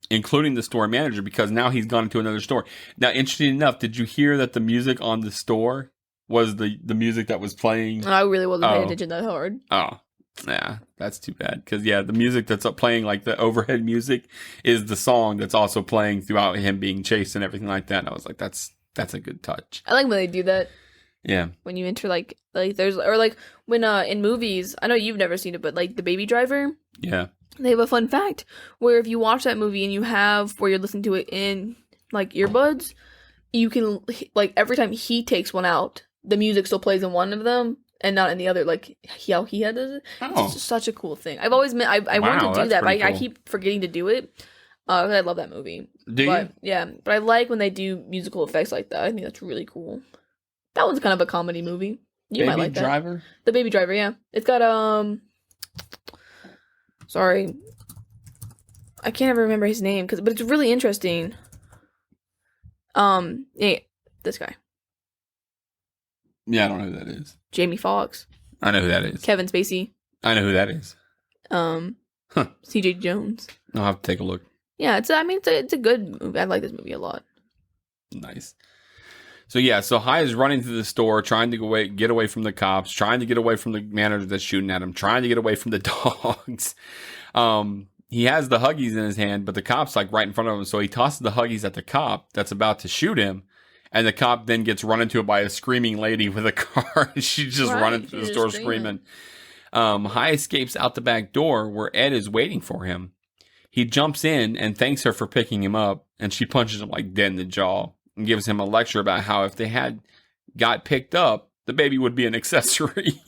including the store manager, because now he's gone into another store. Now, interesting enough, did you hear that the music on the store was the music that was playing? I really wasn't paying attention that hard. Oh, yeah, that's too bad. Because, yeah, the music that's playing, like the overhead music, is the song that's also playing throughout him being chased and everything like that. And I was like, that's a good touch. I like when they do that. Yeah. When you enter, like there's, or like when in movies, I know you've never seen it, but like The Baby Driver. Yeah. They have a fun fact where if you watch that movie and you have where you're listening to it in like earbuds, you can like every time he takes one out, the music still plays in one of them and not in the other. Like how he had it. Oh. It's just such a cool thing. I've always meant I want to do that, but I keep forgetting to do it. I love that movie. Do you? Yeah, but I like when they do musical effects like that. I think that's really cool. That one's kind of a comedy movie. You might like that. Baby Driver? The Baby Driver, yeah. It's got sorry, I can't ever remember his name, but it's really interesting. Yeah, this guy. Yeah, I don't know who that is. Jamie Foxx. I know who that is. Kevin Spacey. I know who that is. C.J. Jones. I'll have to take a look. Yeah, it's a good movie. I like this movie a lot. Nice. So yeah, so Hi is running through the store, trying to get away from the cops, trying to get away from the manager that's shooting at him, trying to get away from the dogs. He has the Huggies in his hand, but the cop's like right in front of him, so he tosses the Huggies at the cop that's about to shoot him, and the cop then gets run into by a screaming lady with a car. She's just running through the store screaming. Hi escapes out the back door where Ed is waiting for him. He jumps in and thanks her for picking him up, and she punches him like dead in the jaw and gives him a lecture about how if they had got picked up, the baby would be an accessory.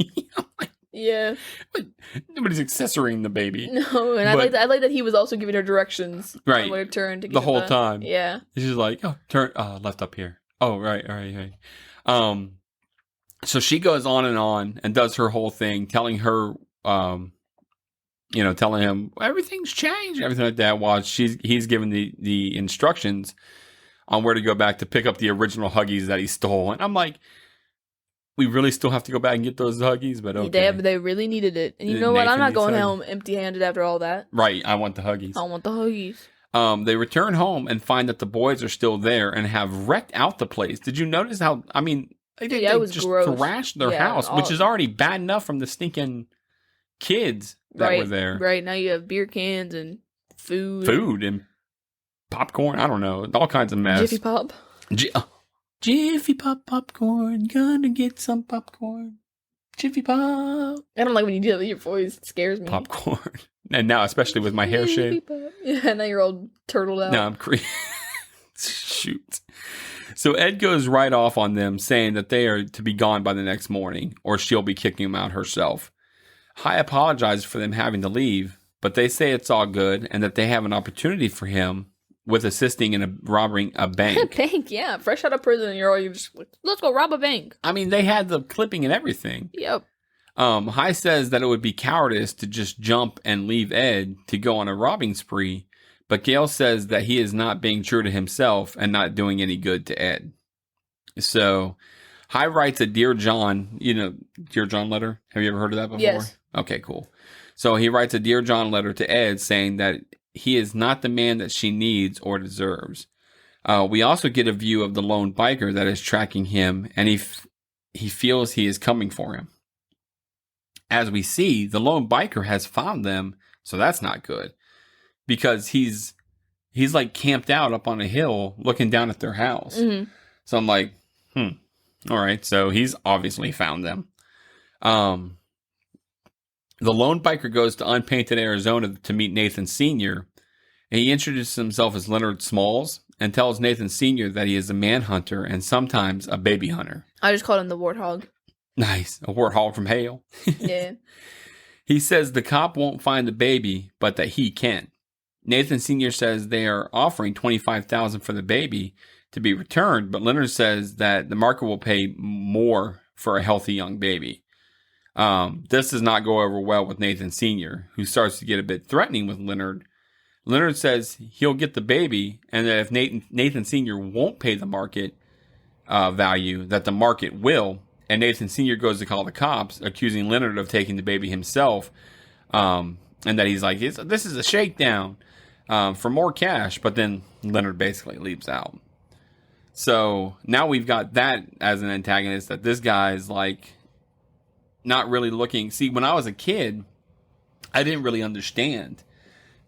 Yeah. But nobody's accessorying the baby. No, and I like that he was also giving her directions. Right. On where to turn to get the whole time. Yeah. She's like, oh, turn left up here. Oh, right. So she goes on and does her whole thing, telling her, telling him everything's changed, everything like that, while he's giving the instructions on where to go back to pick up the original Huggies that he stole. And I'm like, we really still have to go back and get those Huggies, but okay. They really needed it. And you know what? I'm not going home empty-handed after all that. Right. I want the Huggies. I want the Huggies. They return home and find that the boys are still there and have wrecked out the place. Did you notice how, they was just gross. trashed their house, which is already bad enough from the stinking kids that were there. Right. Now you have beer cans and food. Food and popcorn. I don't know. All kinds of mess. Jiffy Pop. Jiffy Pop popcorn. Gonna get some popcorn. Jiffy Pop. I don't like when you do that with your voice. It scares me. Popcorn. And now, especially with my hair shit. Yeah, now you're all turtled out. Now I'm Shoot. So Ed goes right off on them, saying that they are to be gone by the next morning, or she'll be kicking him out herself. Hi apologizes for them having to leave, but they say it's all good and that they have an opportunity for him with assisting in robbing a bank. Bank, yeah. Fresh out of prison, you're just like, let's go rob a bank. They had the clipping and everything. Yep. Hi says that it would be cowardice to just jump and leave Ed to go on a robbing spree, but Gail says that he is not being true to himself and not doing any good to Ed. So Hi writes a Dear John, Dear John letter. Have you ever heard of that before? Yes. Okay, cool. So he writes a Dear John letter to Ed saying that he is not the man that she needs or deserves. We also get a view of the lone biker that is tracking him, and he feels he is coming for him. As we see, the lone biker has found them, so that's not good. Because he's like camped out up on a hill looking down at their house. Mm-hmm. So I'm like, all right, so he's obviously found them. The lone biker goes to Unpainted, Arizona to meet Nathan Sr. And he introduces himself as Leonard Smalls and tells Nathan Sr. that he is a manhunter and sometimes a baby hunter. I just called him the warthog. Nice. A warthog from hell. Yeah. He says the cop won't find the baby, but that he can. Nathan Sr. says they are offering $25,000 for the baby to be returned, but Leonard says that the market will pay more for a healthy young baby. This does not go over well with Nathan Sr., who starts to get a bit threatening with Leonard. Leonard says he'll get the baby, and that if Nathan Sr. won't pay the market value, that the market will. And Nathan Sr. goes to call the cops, accusing Leonard of taking the baby himself, and that he's like, this is a shakedown. for more cash, but then Leonard basically leaves out. So now we've got that as an antagonist, that this guy's like not really looking. See, when I was a kid, I didn't really understand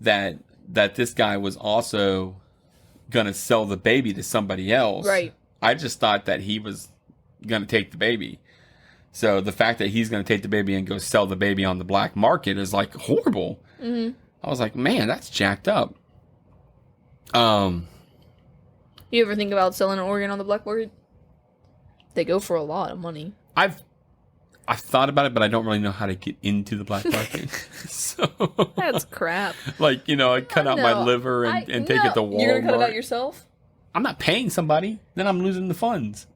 that this guy was also going to sell the baby to somebody else. Right. I just thought that he was going to take the baby. So the fact that he's going to take the baby and go sell the baby on the black market is like horrible. Mm-hmm. I was like, man, that's jacked up. You ever think about selling an organ on the black market? They go for a lot of money. I've thought about it, but I don't really know how to get into the black market. So that's crap. Like, I cut out my liver and take it to Walmart. You're gonna cut it out yourself? I'm not paying somebody. Then I'm losing the funds.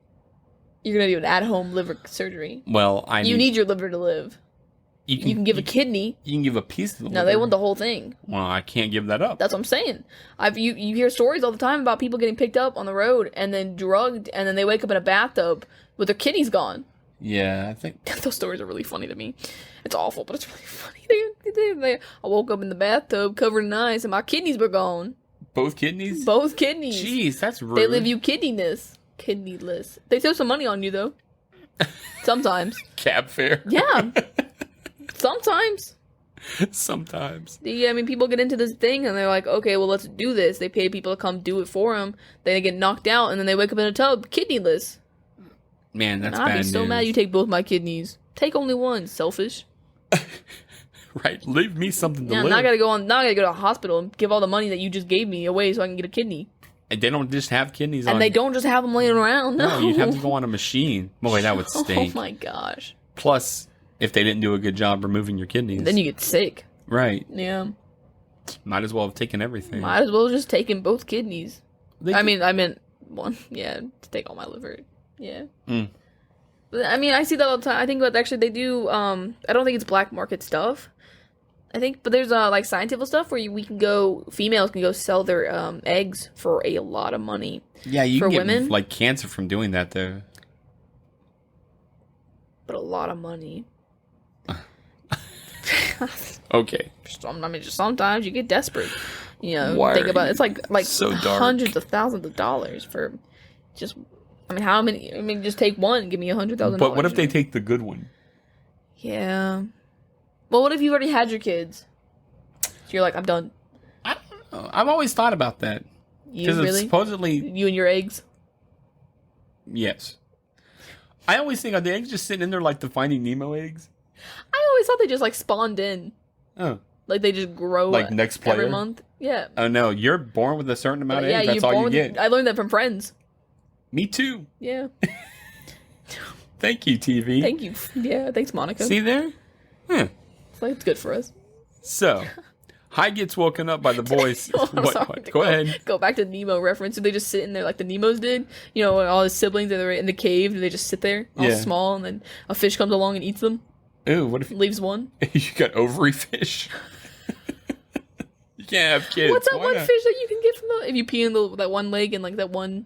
You're gonna do an at-home liver surgery. Well, you need your liver to live. You can give a kidney. You can give a piece of the liver. No, they want the whole thing. Well, I can't give that up. That's what I'm saying. You hear stories all the time about people getting picked up on the road and then drugged, and then they wake up in a bathtub with their kidneys gone. Yeah, I think those stories are really funny to me. It's awful, but it's really funny. I woke up in the bathtub covered in ice, and my kidneys were gone. Both kidneys? Both kidneys. Jeez, that's rude. They leave you kidneyless. They throw some money on you, though. Sometimes. Cab fare? Yeah. Sometimes. Yeah, I mean, people get into this thing, and they're like, okay, well, let's do this. They pay people to come do it for them. Then they get knocked out, and then they wake up in a tub, kidneyless. Man, that's bad news. I'd be so mad you take both my kidneys. Take only one, selfish. Right, leave me something to live. Now I gotta go to the hospital and give all the money that you just gave me away so I can get a kidney. And they don't just have kidneys and they don't just have them laying around. No, you'd have to go on a machine. Boy, that would stink. Oh my gosh. Plus, if they didn't do a good job removing your kidneys, then you get sick. Right. Yeah. Might as well have taken everything. Might as well just taken both kidneys. I meant one. Yeah, to take all my liver. Yeah. But, I mean, I see that all the time. I think that actually they do. I don't think it's black market stuff. I think, but there's like scientific stuff where females can go sell their eggs for a lot of money. Yeah, you for can women, get like cancer from doing that though. But a lot of money. Okay. I mean, just sometimes you get desperate. Think about it. It's like so dark. Hundreds of thousands of dollars for just. I mean, how many? I mean, just take one and give me $100,000. But what if they take the good one? Yeah. Well, what if you've already had your kids? So you're like, I'm done. I don't know. I've always thought about that. You really? Supposedly... You and your eggs? Yes. I always think, are the eggs just sitting in there like the Finding Nemo eggs? I always thought they just, like, spawned in. Oh. Like, they just grow like next player? every month. Yeah. Oh, no. You're born with a certain amount of eggs. That's all you get. I learned that from friends. Me too. Yeah. Thank you, TV. Thank you. Yeah, thanks, Monica. See there? Huh. It's like, it's good for us. So, Hi gets woken up by the boys. What? Go ahead. Go back to Nemo reference. Do they just sit in there like the Nemos did? All his siblings are in the cave. Do they just sit there all small, and then a fish comes along and eats them? Ooh, what if... Leaves one? You got ovary fish. You can't have kids. What's that one fish that you can get from if you pee in that one lake in like that one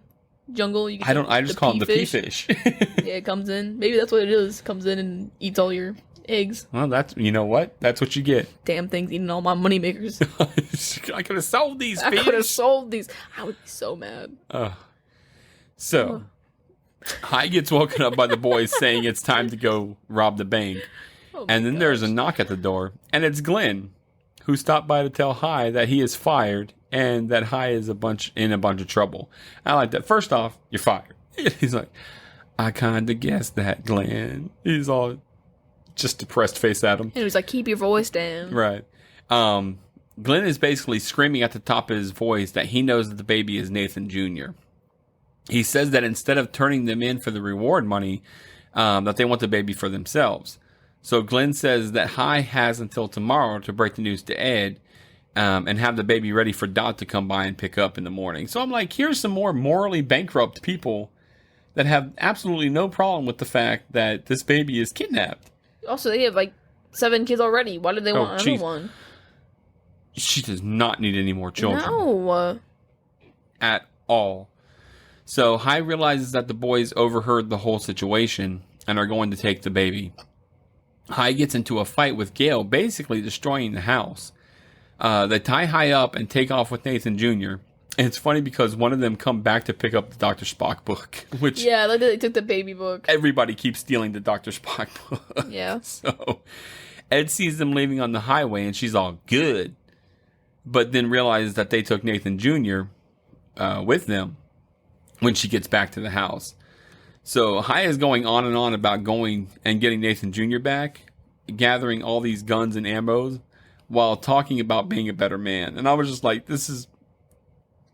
jungle? You get I just call them the pea fish. Yeah, it comes in. Maybe that's what it is. Comes in and eats all your eggs. Well, you know what? That's what you get. Damn thing's eating all my money makers. I could have sold these fish. I could have sold these. I would be so mad. So, Hi gets woken up by the boys saying it's time to go rob the bank. And then there's a knock at the door, and it's Glenn, who stopped by to tell Hi that he is fired and that Hi is in a bunch of trouble. I like that. First off, you're fired. He's like, I kind of guessed that, Glenn. He's all just depressed face at him. And he was like, keep your voice down. Right. Glenn is basically screaming at the top of his voice that he knows that the baby is Nathan Jr. He says that instead of turning them in for the reward money, that they want the baby for themselves. So Glenn says that Hi has until tomorrow to break the news to Ed and have the baby ready for Dot to come by and pick up in the morning. So I'm like, here's some more morally bankrupt people that have absolutely no problem with the fact that this baby is kidnapped. Also, they have like 7 kids already. Why do they want another one? She does not need any more children. No. At all. So Hi realizes that the boys overheard the whole situation and are going to take the baby. Hi gets into a fight with Gail, basically destroying the house. They tie Hi up and take off with Nathan Jr. And it's funny because one of them come back to pick up the Dr. Spock book, which they took the baby book. Everybody keeps stealing the Dr. Spock book. Yeah. So Ed sees them leaving on the highway, and she's all good, but then realizes that they took Nathan Jr. With them when she gets back to the house. So Hi is going on and on about going and getting Nathan Jr. back, gathering all these guns and ammos, while talking about being a better man. And I was just like, this is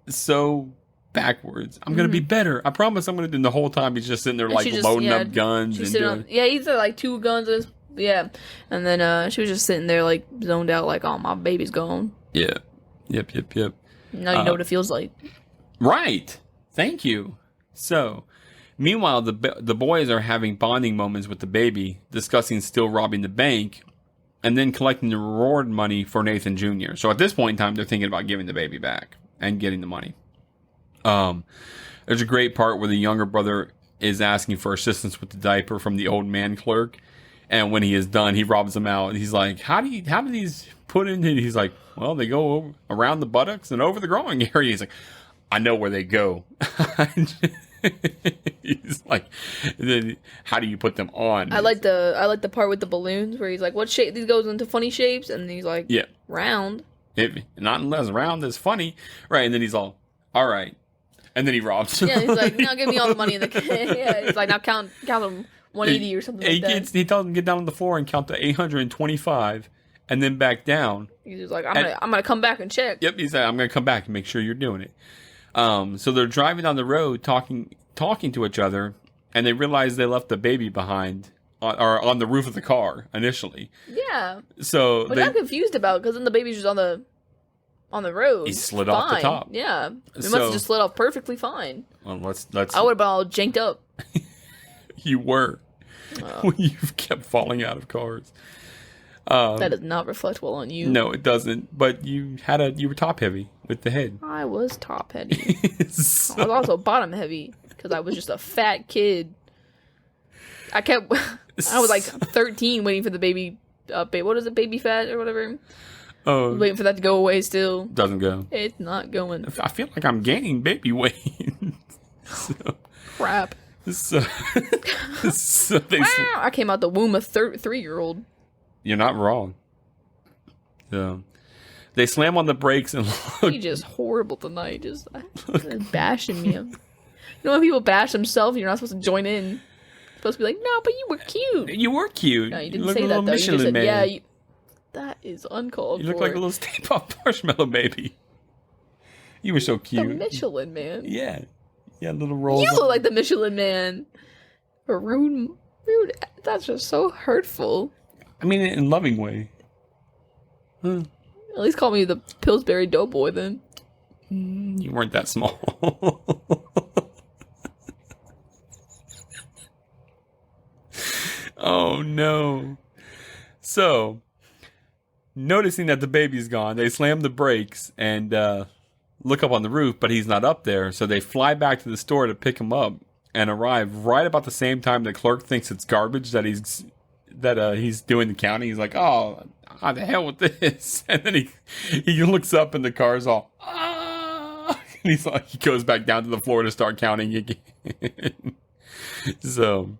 so backwards. I'm going to be better. I promise I'm going to do. And the whole time he's just sitting there like loading up guns. And doing... he's like 2 guns. Yeah. And then she was just sitting there like zoned out like, oh, my baby's gone. Yeah. Yep. Now you know what it feels like. Right. Thank you. So, meanwhile, the boys are having bonding moments with the baby, discussing still robbing the bank, and then collecting the reward money for Nathan Jr. So at this point in time, they're thinking about giving the baby back and getting the money. There's a great part where the younger brother is asking for assistance with the diaper from the old man clerk, and when he is done, he robs them out. He's like, "How do these put in?" He's like, "Well, they go around the buttocks and over the growing area." He's like, "I know where they go." He's like, "How do you put them on?" I like the part with the balloons where he's like, "What shape?" These goes into funny shapes, and he's like, "Yeah, round." Not unless round is funny, right? And then he's all right, and then he robs. Yeah, he's like, "Now give me all the money in the yeah." He's like, "Now count them 180 or something like that." He tells him to get down on the floor and count to 825, and then back down. He's like, I'm gonna come back and check. Yep, he said, "I'm gonna come back and make sure you're doing it." So they're driving down the road, talking to each other, and they realize they left the baby behind on the roof of the car initially. Yeah. So I'm confused about because then the baby's just on the road. He slid off the top. Yeah, it must have just slid off perfectly fine. Well, let's. I would have been all janked up. You were. You've kept falling out of cars. That does not reflect well on you. No, it doesn't. But you were top heavy with the head. I was top heavy. I was also bottom heavy because I was just a fat kid. I was like 13 waiting for the baby. What is it? Baby fat or whatever. Oh, waiting for that to go away. Still doesn't go. It's not going. I feel like I'm gaining baby weight. Crap. So I came out the womb a 3-year-old. You're not wrong. So they slam on the brakes and look. He's just horrible tonight. Just bashing me. You know when people bash themselves, you're not supposed to join in. You're supposed to be like, no, but you were cute. You were cute. No, you didn't say that though. You just said, yeah, that is uncalled for. You look like a little Stay Puft Marshmallow baby. You were so cute. The Michelin Man. Yeah. Yeah, little rolls. You look like the Michelin Man. Rude. That's just so hurtful. I mean, in a loving way. Huh. At least call me the Pillsbury Doughboy then. You weren't that small. Oh, no. So, noticing that the baby's gone, they slam the brakes and look up on the roof, but he's not up there. So they fly back to the store to pick him up and arrive right about the same time the clerk thinks it's garbage that he's doing the counting. He's like, "Oh, how the hell with this?" And then he looks up and the car's all, "Ah!" And he's like, he goes back down to the floor to start counting again. So,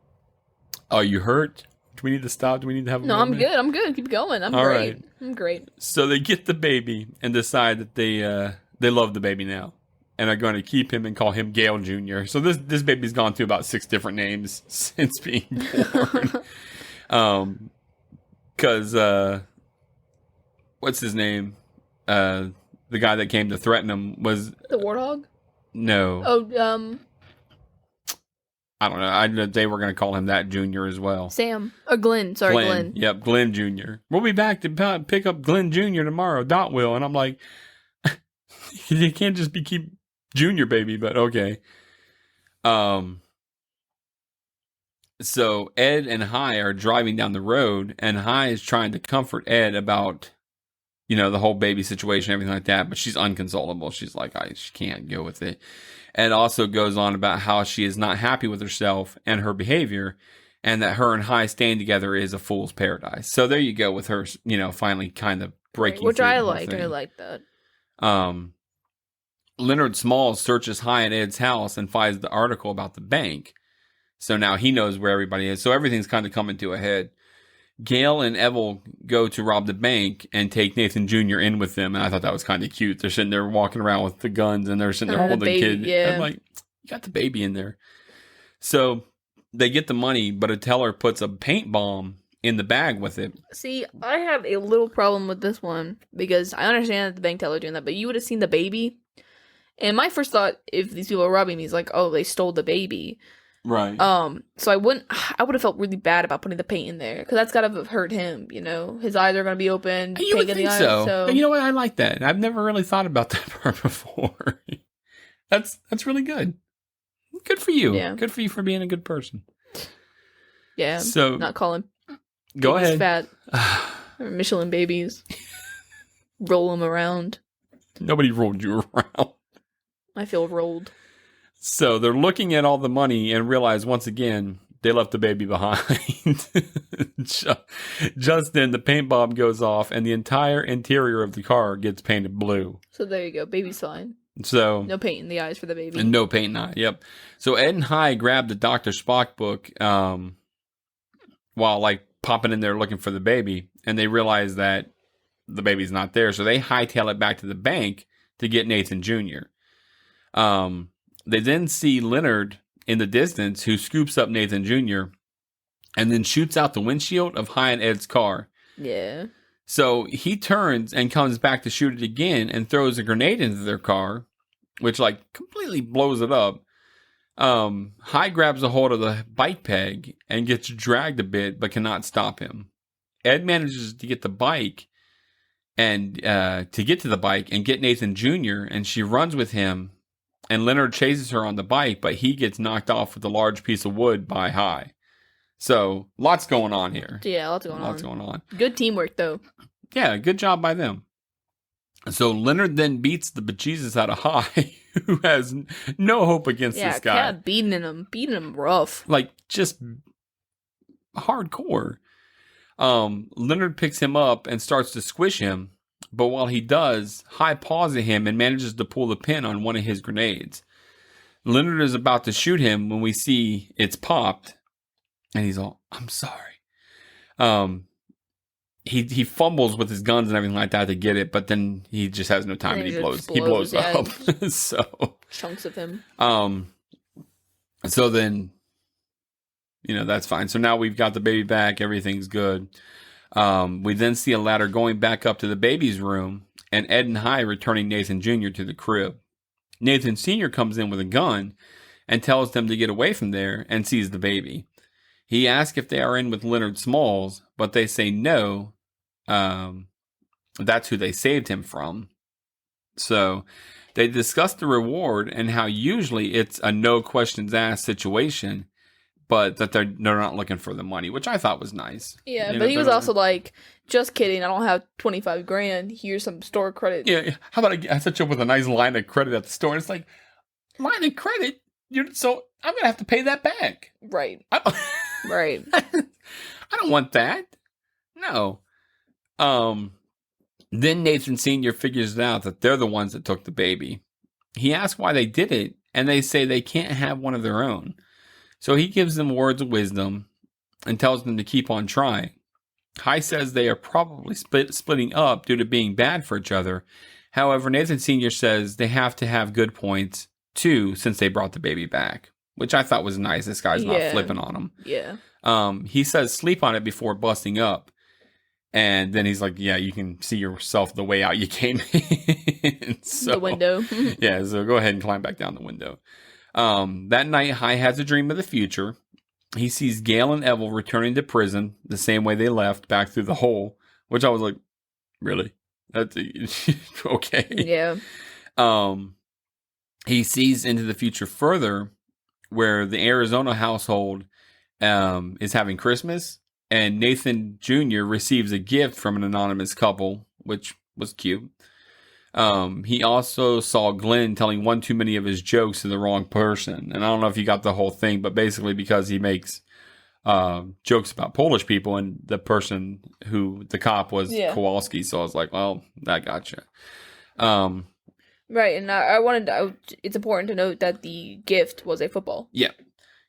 are you hurt? Do we need to stop? Do we need to have a moment? No, I'm good. Keep going. I'm great. Right. I'm great. So they get the baby and decide that they love the baby now and are going to keep him and call him Gale Jr. So this baby's gone through about 6 different names since being born. Because what's his name? The guy that came to threaten him was the Warthog. No. Oh, I don't know. They were going to call him that Junior as well. Sam or Glenn? Sorry, Glenn. Yep, Glenn Jr. We'll be back to pick up Glenn Jr. tomorrow. Dot will, and I'm like, you can't just keep Junior baby, but okay. So Ed and Hi are driving down the road, and Hi is trying to comfort Ed about, the whole baby situation, everything like that, but she's unconsolable. She's like, she can't go with it. Ed also goes on about how she is not happy with herself and her behavior, and that her and Hi staying together is a fool's paradise. So there you go with her, finally kind of breaking which through I the whole like. I thing. like that. Leonard Smalls searches Hi and Ed's house and finds the article about the bank. So now he knows where everybody is. So everything's kind of coming to a head. Gail and Evel go to rob the bank and take Nathan Jr. in with them. And I thought that was kind of cute. They're sitting there walking around with the guns and they're sitting there holding the kid. Yeah. I'm like, you got the baby in there. So they get the money, but a teller puts a paint bomb in the bag with it. See, I have a little problem with this one because I understand the bank teller doing that, but you would have seen the baby. And my first thought, if these people are robbing me, is like, oh, they stole the baby. Right. So I would have felt really bad about putting the paint in there because that's gotta hurt him. You know, his eyes are gonna be open. You would think so. You know what? I like that. I've never really thought about that part before. That's really good. Good for you. Yeah. Good for you for being a good person. Yeah. So not calling. Go ahead. Fat. Michelin babies. Roll them around. Nobody rolled you around. I feel rolled. So they're looking at all the money and realize once again they left the baby behind. Just then the paint bomb goes off and the entire interior of the car gets painted blue. So there you go. Baby's fine. So no paint in the eyes for the baby. And no paint in the eye. Yep. So Ed and Hi grab the Dr. Spock book while like popping in there looking for the baby, and they realize that the baby's not there. So they hightail it back to the bank to get Nathan Jr. They then see Leonard in the distance, who scoops up Nathan Jr. and then shoots out the windshield of Hi and Ed's car. Yeah. So he turns and comes back to shoot it again and throws a grenade into their car, which like completely blows it up. Hi grabs a hold of the bike peg and gets dragged a bit, but cannot stop him. Ed manages to get the bike and to get to the bike and get Nathan Jr. and she runs with him. And Leonard chases her on the bike, but he gets knocked off with a large piece of wood by Hi. So, lots going on here. Yeah, lots going on. Good teamwork, though. Yeah, good job by them. So, Leonard then beats the bejesus out of Hi, who has no hope against this guy. Yeah, beating him rough. Like, just hardcore. Leonard picks him up and starts to squish him. But while he does, Hi paws at him and manages to pull the pin on one of his grenades. Leonard is about to shoot him when we see it's popped. And he's all, I'm sorry. He fumbles with his guns and everything like that to get it, but then he just has no time and he blows up. So chunks of him. So then, that's fine. So now we've got the baby back. Everything's good. We then see a ladder going back up to the baby's room, and Ed and Hi returning Nathan Jr. to the crib. Nathan Sr. comes in with a gun and tells them to get away from there and sees the baby. He asks if they are in with Leonard Smalls, but they say no. That's who they saved him from. So they discuss the reward and how usually it's a no questions asked situation, but that they're not looking for the money, which I thought was nice. Yeah, but he was also like, just kidding, I don't have 25 grand. Here's some store credit. Yeah, how about I set you up with a nice line of credit at the store? And it's like, line of credit? So I'm going to have to pay that back. Right. Right. I don't want that. No. Then Nathan Sr. figures out that they're the ones that took the baby. He asks why they did it, and they say they can't have one of their own. So he gives them words of wisdom and tells them to keep on trying. Hi says they are probably splitting up due to being bad for each other. However, Nathan Sr. says they have to have good points too since they brought the baby back, which I thought was nice. This guy's not flipping on them. Yeah. He says sleep on it before busting up. And then he's like, yeah, you can see yourself the way out you came in. So, the window. Yeah, so go ahead and climb back down the window. That night, Hi has a dream of the future. He sees Gail and Evel returning to prison the same way they left, back through the hole, which I was like, really? That's okay. Yeah. He sees into the future further, where the Arizona household is having Christmas, and Nathan Jr. receives a gift from an anonymous couple, which was cute. He also saw Glenn telling one too many of his jokes to the wrong person. And I don't know if you got the whole thing, but basically because he makes jokes about Polish people, and the cop was Kowalski. So I was like, well, I gotcha. Right, and it's important to note that the gift was a football. Yeah.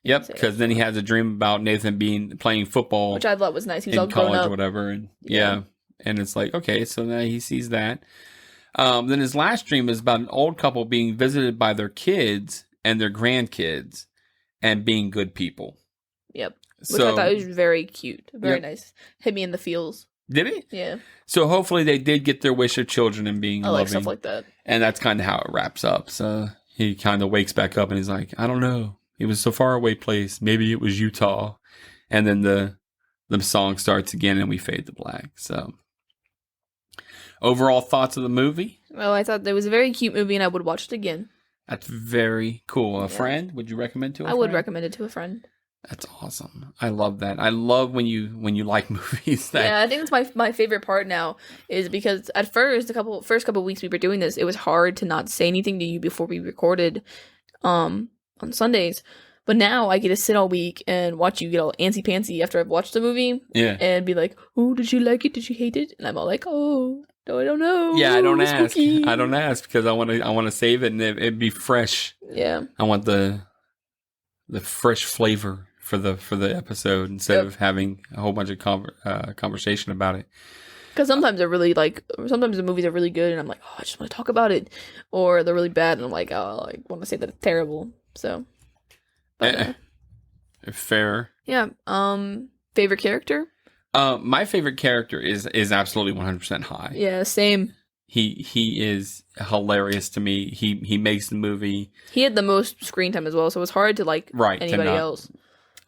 Yep, because then he has a dream about Nathan playing football, which I thought was nice. He was all in grown college up. or whatever, and and it's like, okay, so now he sees that. Then his last dream is about an old couple being visited by their kids and their grandkids, and being good people. Yep, which I thought was very cute, very nice. Hit me in the feels. Did he? Yeah. So hopefully they did get their wish of children and being loving. Like stuff like that. And that's kind of how it wraps up. So he kind of wakes back up and he's like, I don't know. It was so far away place. Maybe it was Utah. And then the song starts again and we fade to black. So overall thoughts of the movie? Well, I thought it was a very cute movie and I would watch it again. That's very cool. A friend? Would you recommend to a friend? I would recommend it to a friend. That's awesome. I love that. I love when you like movies. Yeah, I think that's my favorite part now, is because at first, first couple of weeks we were doing this, it was hard to not say anything to you before we recorded on Sundays. But now I get to sit all week and watch you get all antsy-pantsy after I've watched the movie. Yeah. And be like, oh, did you like it? Did you hate it? And I'm all like, oh, no, I don't know. Yeah, I don't ask. Spooky. I don't ask because I want to save it and it'd be fresh. Yeah. I want the fresh flavor for the episode instead of having a whole bunch of conversation about it. Because sometimes sometimes the movies are really good and I'm like, oh, I just want to talk about it, or they're really bad and I'm like, oh, I want to say that it's terrible. So, fair. Yeah. Favorite character? My favorite character is absolutely 100% Hi. Yeah, same. He is hilarious to me. He makes the movie. He had the most screen time as well, so it was hard to like anybody else.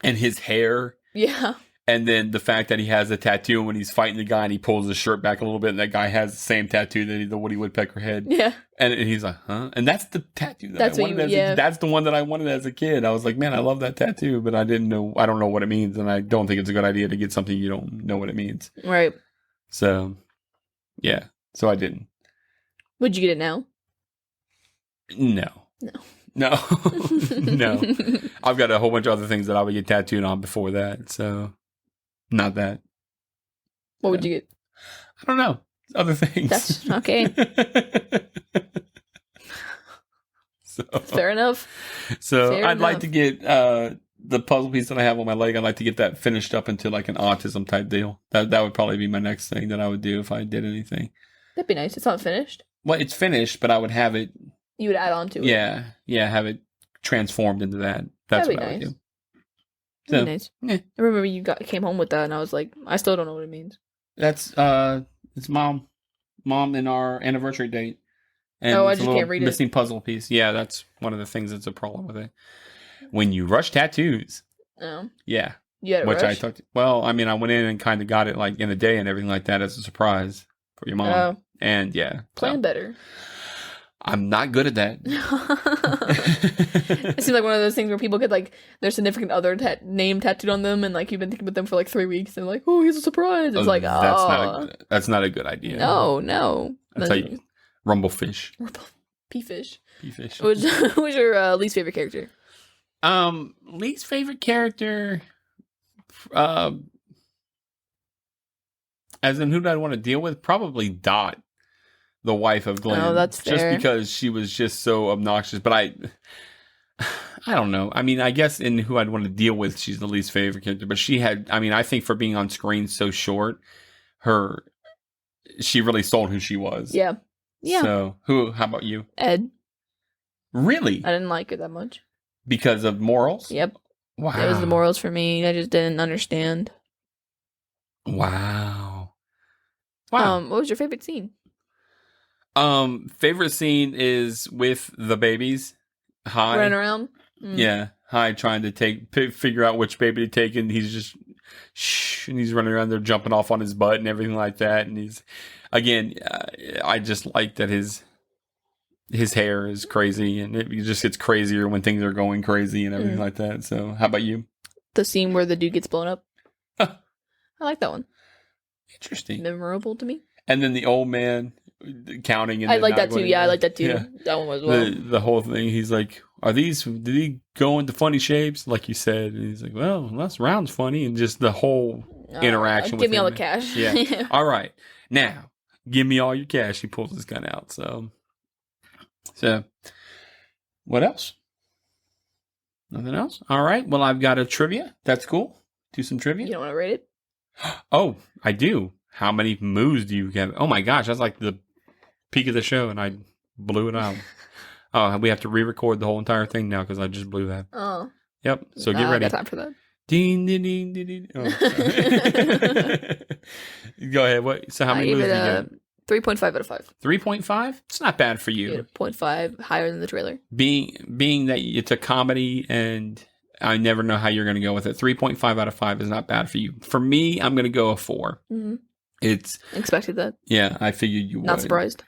And his hair. Yeah. And then the fact that he has a tattoo, and when he's fighting the guy and he pulls his shirt back a little bit and that guy has the same tattoo that the Woody Woodpecker head. Yeah. And he's like, huh? And that's the tattoo that I wanted that's the one that I wanted as a kid. I was like, man, I love that tattoo, but I don't know what it means, and I don't think it's a good idea to get something you don't know what it means. Right. So, yeah. So I didn't. Would you get it now? No. No. I've got a whole bunch of other things that I would get tattooed on before that, so not that. What would you get? I don't know. Other things. That's okay. Fair enough. So I'd like to get the puzzle piece that I have on my leg. I'd like to get that finished up into like an autism type deal. That would probably be my next thing that I would do if I did anything. That'd be nice. It's not finished. Well, it's finished, but I would have it. You would add on to it. Yeah, have it transformed into that. That's what I would do. That'd be nice. Yeah. I remember you came home with that, and I was like, I still don't know what it means. That's it's mom and our anniversary date. And I just can't read it. Missing puzzle piece. Yeah, that's one of the things that's a problem with it. When you rush tattoos. Oh. Yeah. You had which rush? I mean, I went in and kind of got it like in a day and everything like that as a surprise for your mom. Oh. And yeah. Plan better. I'm not good at that. It seems like one of those things where people get like their significant other name tattooed on them, and like you've been thinking about them for like 3 weeks, and like, oh, here's a surprise. It's like, that's not a good idea. No. I'll tell you, Rumblefish. P-fish. P-fish. Who's your least favorite character? Least favorite character. As in who do I want to deal with? Probably Dot. The wife of Glenn. Oh, that's fair. Just because she was just so obnoxious. But I don't know. I mean, I guess in who I'd want to deal with, she's the least favorite character. But she had, I mean, I think for being on screen so short, she really sold who she was. Yeah. Yeah. So, how about you? Ed. Really? I didn't like it that much. Because of morals? Yep. Wow. That was the morals for me. I just didn't understand. Wow. What was your favorite scene? Favorite scene is with the babies. Hi. Running around? Yeah. Hi trying to figure out which baby to take, and he's just and he's running around there jumping off on his butt and everything like that. And he's, again, I just like that his hair is crazy, and it just gets crazier when things are going crazy and everything like that. So how about you? The scene where the dude gets blown up. I like that one. Interesting. Memorable to me. And then the old man counting. And I like that too. Yeah, I like that too. Yeah. That one was well. The whole thing. He's like, did he go into funny shapes like you said? And he's like, well, that's round's funny, and just the whole interaction with give me him. all the cash. Yeah. All right, now give me all your cash. He pulls his gun out. So what else? Nothing else? All right. Well, I've got a trivia. That's cool. Do some trivia. You don't want to rate it? Oh, I do. How many moves do you have? Oh my gosh, that's like the peak of the show, and I blew it out. Oh, we have to re-record the whole entire thing now because I just blew that. Oh. Yep. So get ready. I got time for that. Ding, ding, ding, ding, ding. Oh. Go ahead. What? So how many moves do you get? 3.5 out of 5. 3.5? It's not bad for you. 0.5 higher than the trailer. Being that it's a comedy and I never know how you're going to go with it. 3.5 out of 5 is not bad for you. For me, I'm going to go a 4. Mm-hmm. It's expected that. Yeah, I figured you would. Not surprised.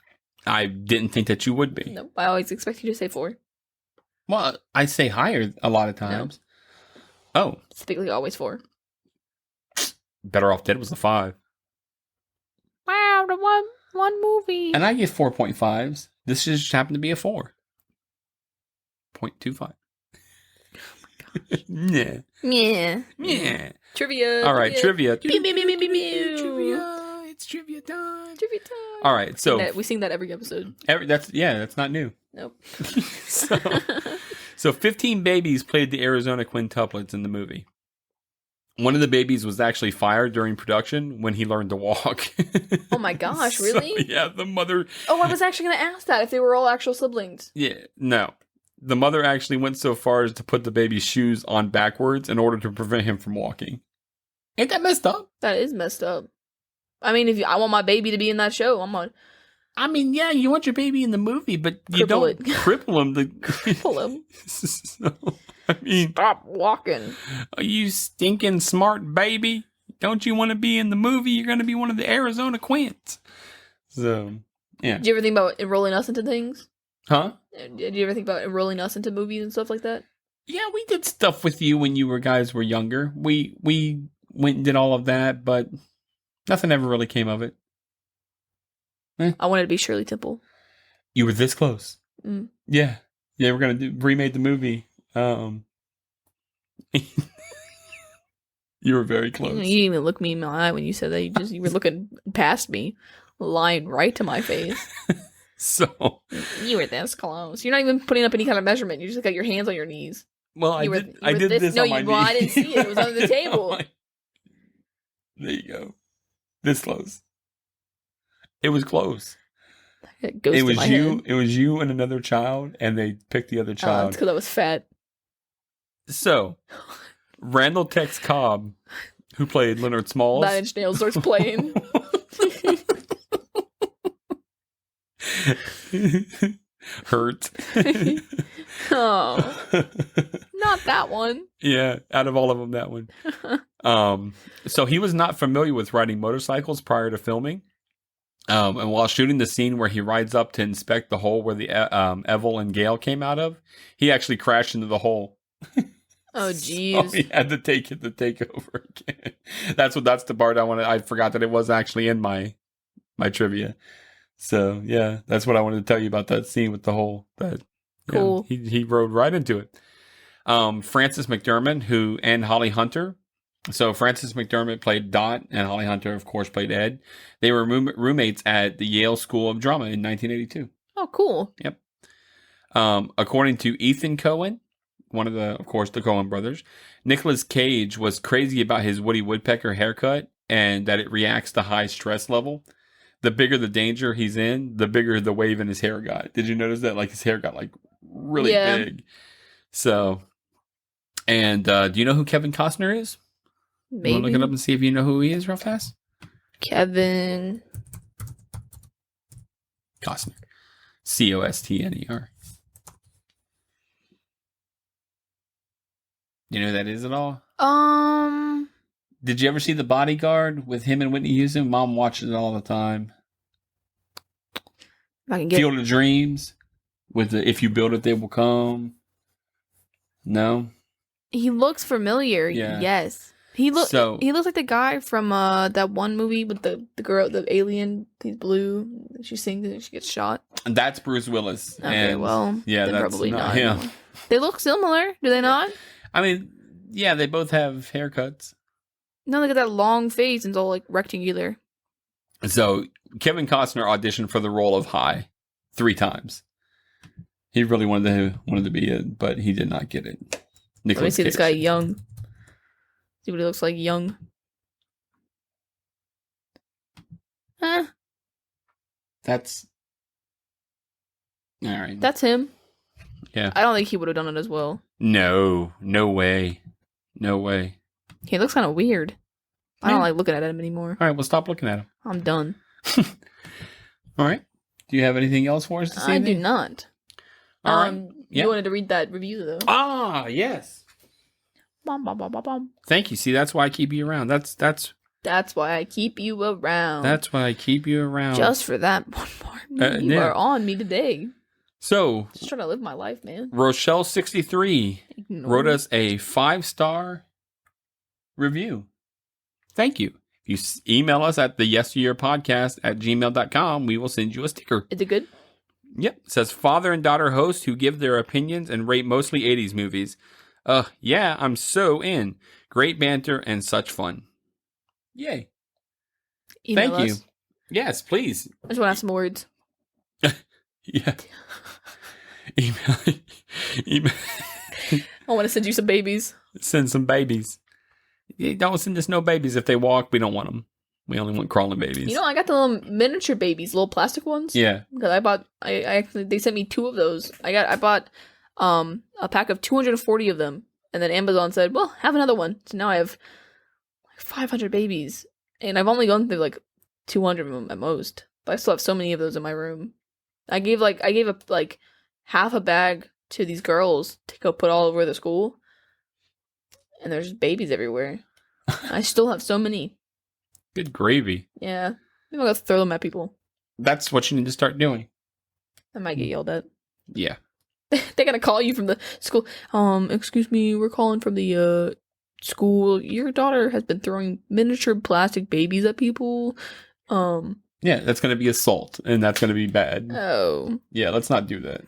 I didn't think that you would be. No, I always expect you to say 4. Well, I say higher a lot of times. No. Oh. Typically always 4. Better Off Dead was a 5. Wow, the one movie. And I give 4.5s. This just happened to be a 4. 0.25. Yeah. Yeah. Yeah. Trivia. All right, trivia. Trivia. It's trivia time. Trivia time. All right, so we sing that every episode. That's not new. Nope. So 15 babies played the Arizona quintuplets in the movie. One of the babies was actually fired during production when he learned to walk. Oh my gosh, really? So, yeah, the mother... Oh, I was actually going to ask that if they were all actual siblings. Yeah, no. The mother actually went so far as to put the baby's shoes on backwards in order to prevent him from walking. Ain't that messed up? That is messed up. I mean, I want my baby to be in that show, I mean, yeah, you want your baby in the movie, but you don't cripple him. Cripple him. So, I mean, stop walking. Are you stinking smart baby? Don't you want to be in the movie? You're going to be one of the Arizona Quints. So, yeah. Did you ever think about enrolling us into things? Huh? Did you ever think about enrolling us into movies and stuff like that? Yeah, we did stuff with you when you guys were younger. We went and did all of that, but nothing ever really came of it. I wanted to be Shirley Temple. You were this close. Mm. Yeah. Yeah, we're going to remake the movie. You were very close. You didn't even look me in my eye when you said that. You were looking past me, lying right to my face. So you were this close. You're not even putting up any kind of measurement. You just got your hands on your knees. Well, I did this on my knee. Well, I didn't see it. It was on the table. There you go. This close. It was close. It was you. Head. It was you and another child, and they picked the other child. It's because I was fat. So, Randall Tex Cobb, who played Leonard Smalls, 9 Inch Nails starts playing. Hurt. Oh, not that one. Yeah, out of all of them, that one. So he was not familiar with riding motorcycles prior to filming. And while shooting the scene where he rides up to inspect the hole where the Evel and Gale came out of, he actually crashed into the hole. Oh, jeez. So he had to take over again. That's the part I forgot that it was actually in my trivia. So yeah, that's what I wanted to tell you about that scene with the hole. Cool. He rode right into it. Frances McDermott and Holly Hunter. So Frances McDermott played Dot, and Holly Hunter, of course, played Ed. They were roommates at the Yale School of Drama in 1982. Oh, cool. Yep. According to Ethan Coen, one of the Coen brothers, Nicolas Cage was crazy about his Woody Woodpecker haircut and that it reacts to high stress level. The bigger the danger he's in, the bigger the wave in his hair got. Did you notice that? Like his hair got like really big. So, and do you know who Kevin Costner is? Maybe. You want to look it up and see if you know who he is real fast? Kevin Costner. Costner. Do you know who that is at all? Did you ever see The Bodyguard with him and Whitney Houston? Mom watches it all the time. If I can get Field of Dreams with the If You Build It, They Will Come. No? He looks familiar. Yeah. Yes. He looks like the guy from that one movie with the girl, the alien. He's blue. She sings and she gets shot. And that's Bruce Willis. Okay, and yeah, that's probably not him. They look similar, do they not? I mean, yeah, they both have haircuts. No, look at that long face and it's all like rectangular. So Kevin Costner auditioned for the role of Hi 3 times. He really wanted to be it, but he did not get it. Let me see this guy young. See what he looks like young. That's all right. That's him. Yeah. I don't think he would have done it as well. No way. He looks kind of weird. I don't like looking at him anymore. All right, well, stop looking at him. I'm done. All right. Do you have anything else for us to say? I do not. All right. You wanted to read that review, though. Ah, yes. Bum, bum, bum, bum, bum. Thank you. See, that's why I keep you around. That's why I keep you around. That's why I keep you around. Just for that one more. You are on me today. So, just trying to live my life, man. Rochelle63 wrote us a 5-star review. Thank you. If you email us at theyesyourpodcast@gmail.com, we will send you a sticker. Is it good? Yep. It says father and daughter hosts who give their opinions and rate mostly 80s movies. Yeah, I'm so in. Great banter and such fun. Yay. Email Thank us. you. Yes, please. I just want to have some words. Yeah. Email. I want to send you some babies. Send some babies. Don't send us no babies. If they walk, we don't want them. We only want crawling babies. You know, I got the little miniature babies, little plastic ones. Yeah. Because I actually, they sent me 2 of those. I bought a pack of 240 of them. And then Amazon said, well, have another one. So now I have like 500 babies. And I've only gone through like 200 of them at most. But I still have so many of those in my room. I gave half a bag to these girls to go put all over the school. And there's babies everywhere. I still have so many. Good gravy. Yeah. Maybe I'll go throw them at people. That's what you need to start doing. I might get yelled at. Yeah. They're gonna call you from the school. Excuse me, we're calling from the school. Your daughter has been throwing miniature plastic babies at people. Yeah, that's gonna be assault, and that's gonna be bad. Oh. Yeah, let's not do that.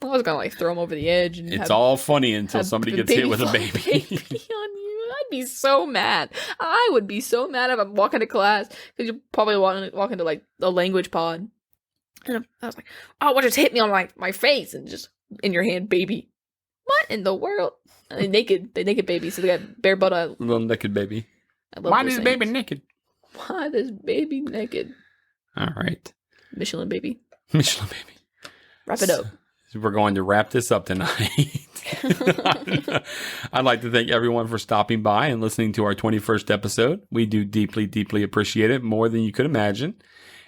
I was gonna throw them over the edge. And it's all funny until somebody gets hit with a baby. On you. I'd be so mad. I would be so mad if I'm walking to class because you're probably walking to like the language pod, and I was like, "Oh, what just hit me on my face?" And just in your hand, baby. What in the world? They naked babies, so they got bare butt. Little naked baby. Why is baby naked? Why is baby naked? All right. Michelin baby. Wrap it up. We're going to wrap this up tonight. I'd like to thank everyone for stopping by and listening to our 21st episode. We do deeply, deeply appreciate it, more than you could imagine.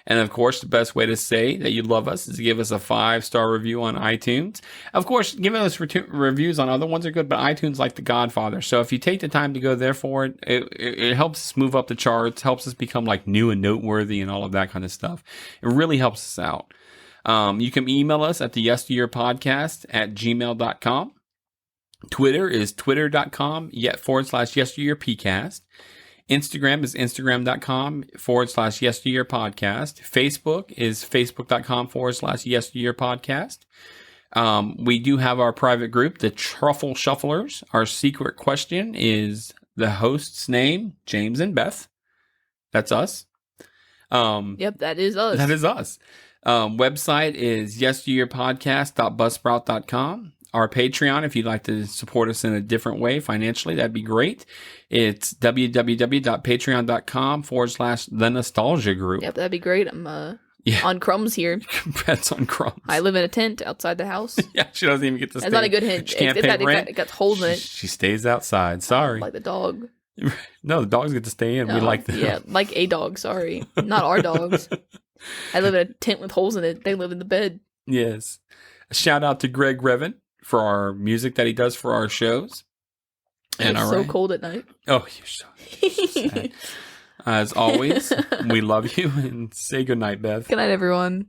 And of course, the best way to say that you love us is to give us a 5-star review on iTunes. Of course, giving us reviews on other ones are good, but iTunes like the Godfather. So if you take the time to go there for it, it helps us move up the charts, helps us become like new and noteworthy and all of that kind of stuff. It really helps us out. You can email us at theyesyourpodcast@gmail.com. Twitter is twitter.com/yesyourpcast. Instagram is instagram.com/yesyourpodcast. Facebook is facebook.com/yesyourpodcast. We do have our private group, the Truffle Shufflers. Our secret question is the host's name, James and Beth. That's us. Yep, that is us. That is us. Website is yesyourpodcast.buzzsprout.com. Our Patreon, if you'd like to support us in a different way financially, that'd be great. It's www.patreon.com/the nostalgia group. Yep, that'd be great. I'm on crumbs here. Brett's on crumbs. I live in a tent outside the house. Yeah, she doesn't even get to stay. That's not a good hint. She can't pay rent. It got holes in it. She stays outside. Sorry. Like the dog. No, the dogs get to stay in. We like them. Yeah, like a dog. Sorry. Not our dogs. I live in a tent with holes in it. They live in the bed. Yes. A shout out to Greg Revan for our music that he does for our shows. And it's so cold at night. Oh, you're so sad. As always, we love you and say goodnight, Beth. Good night, everyone.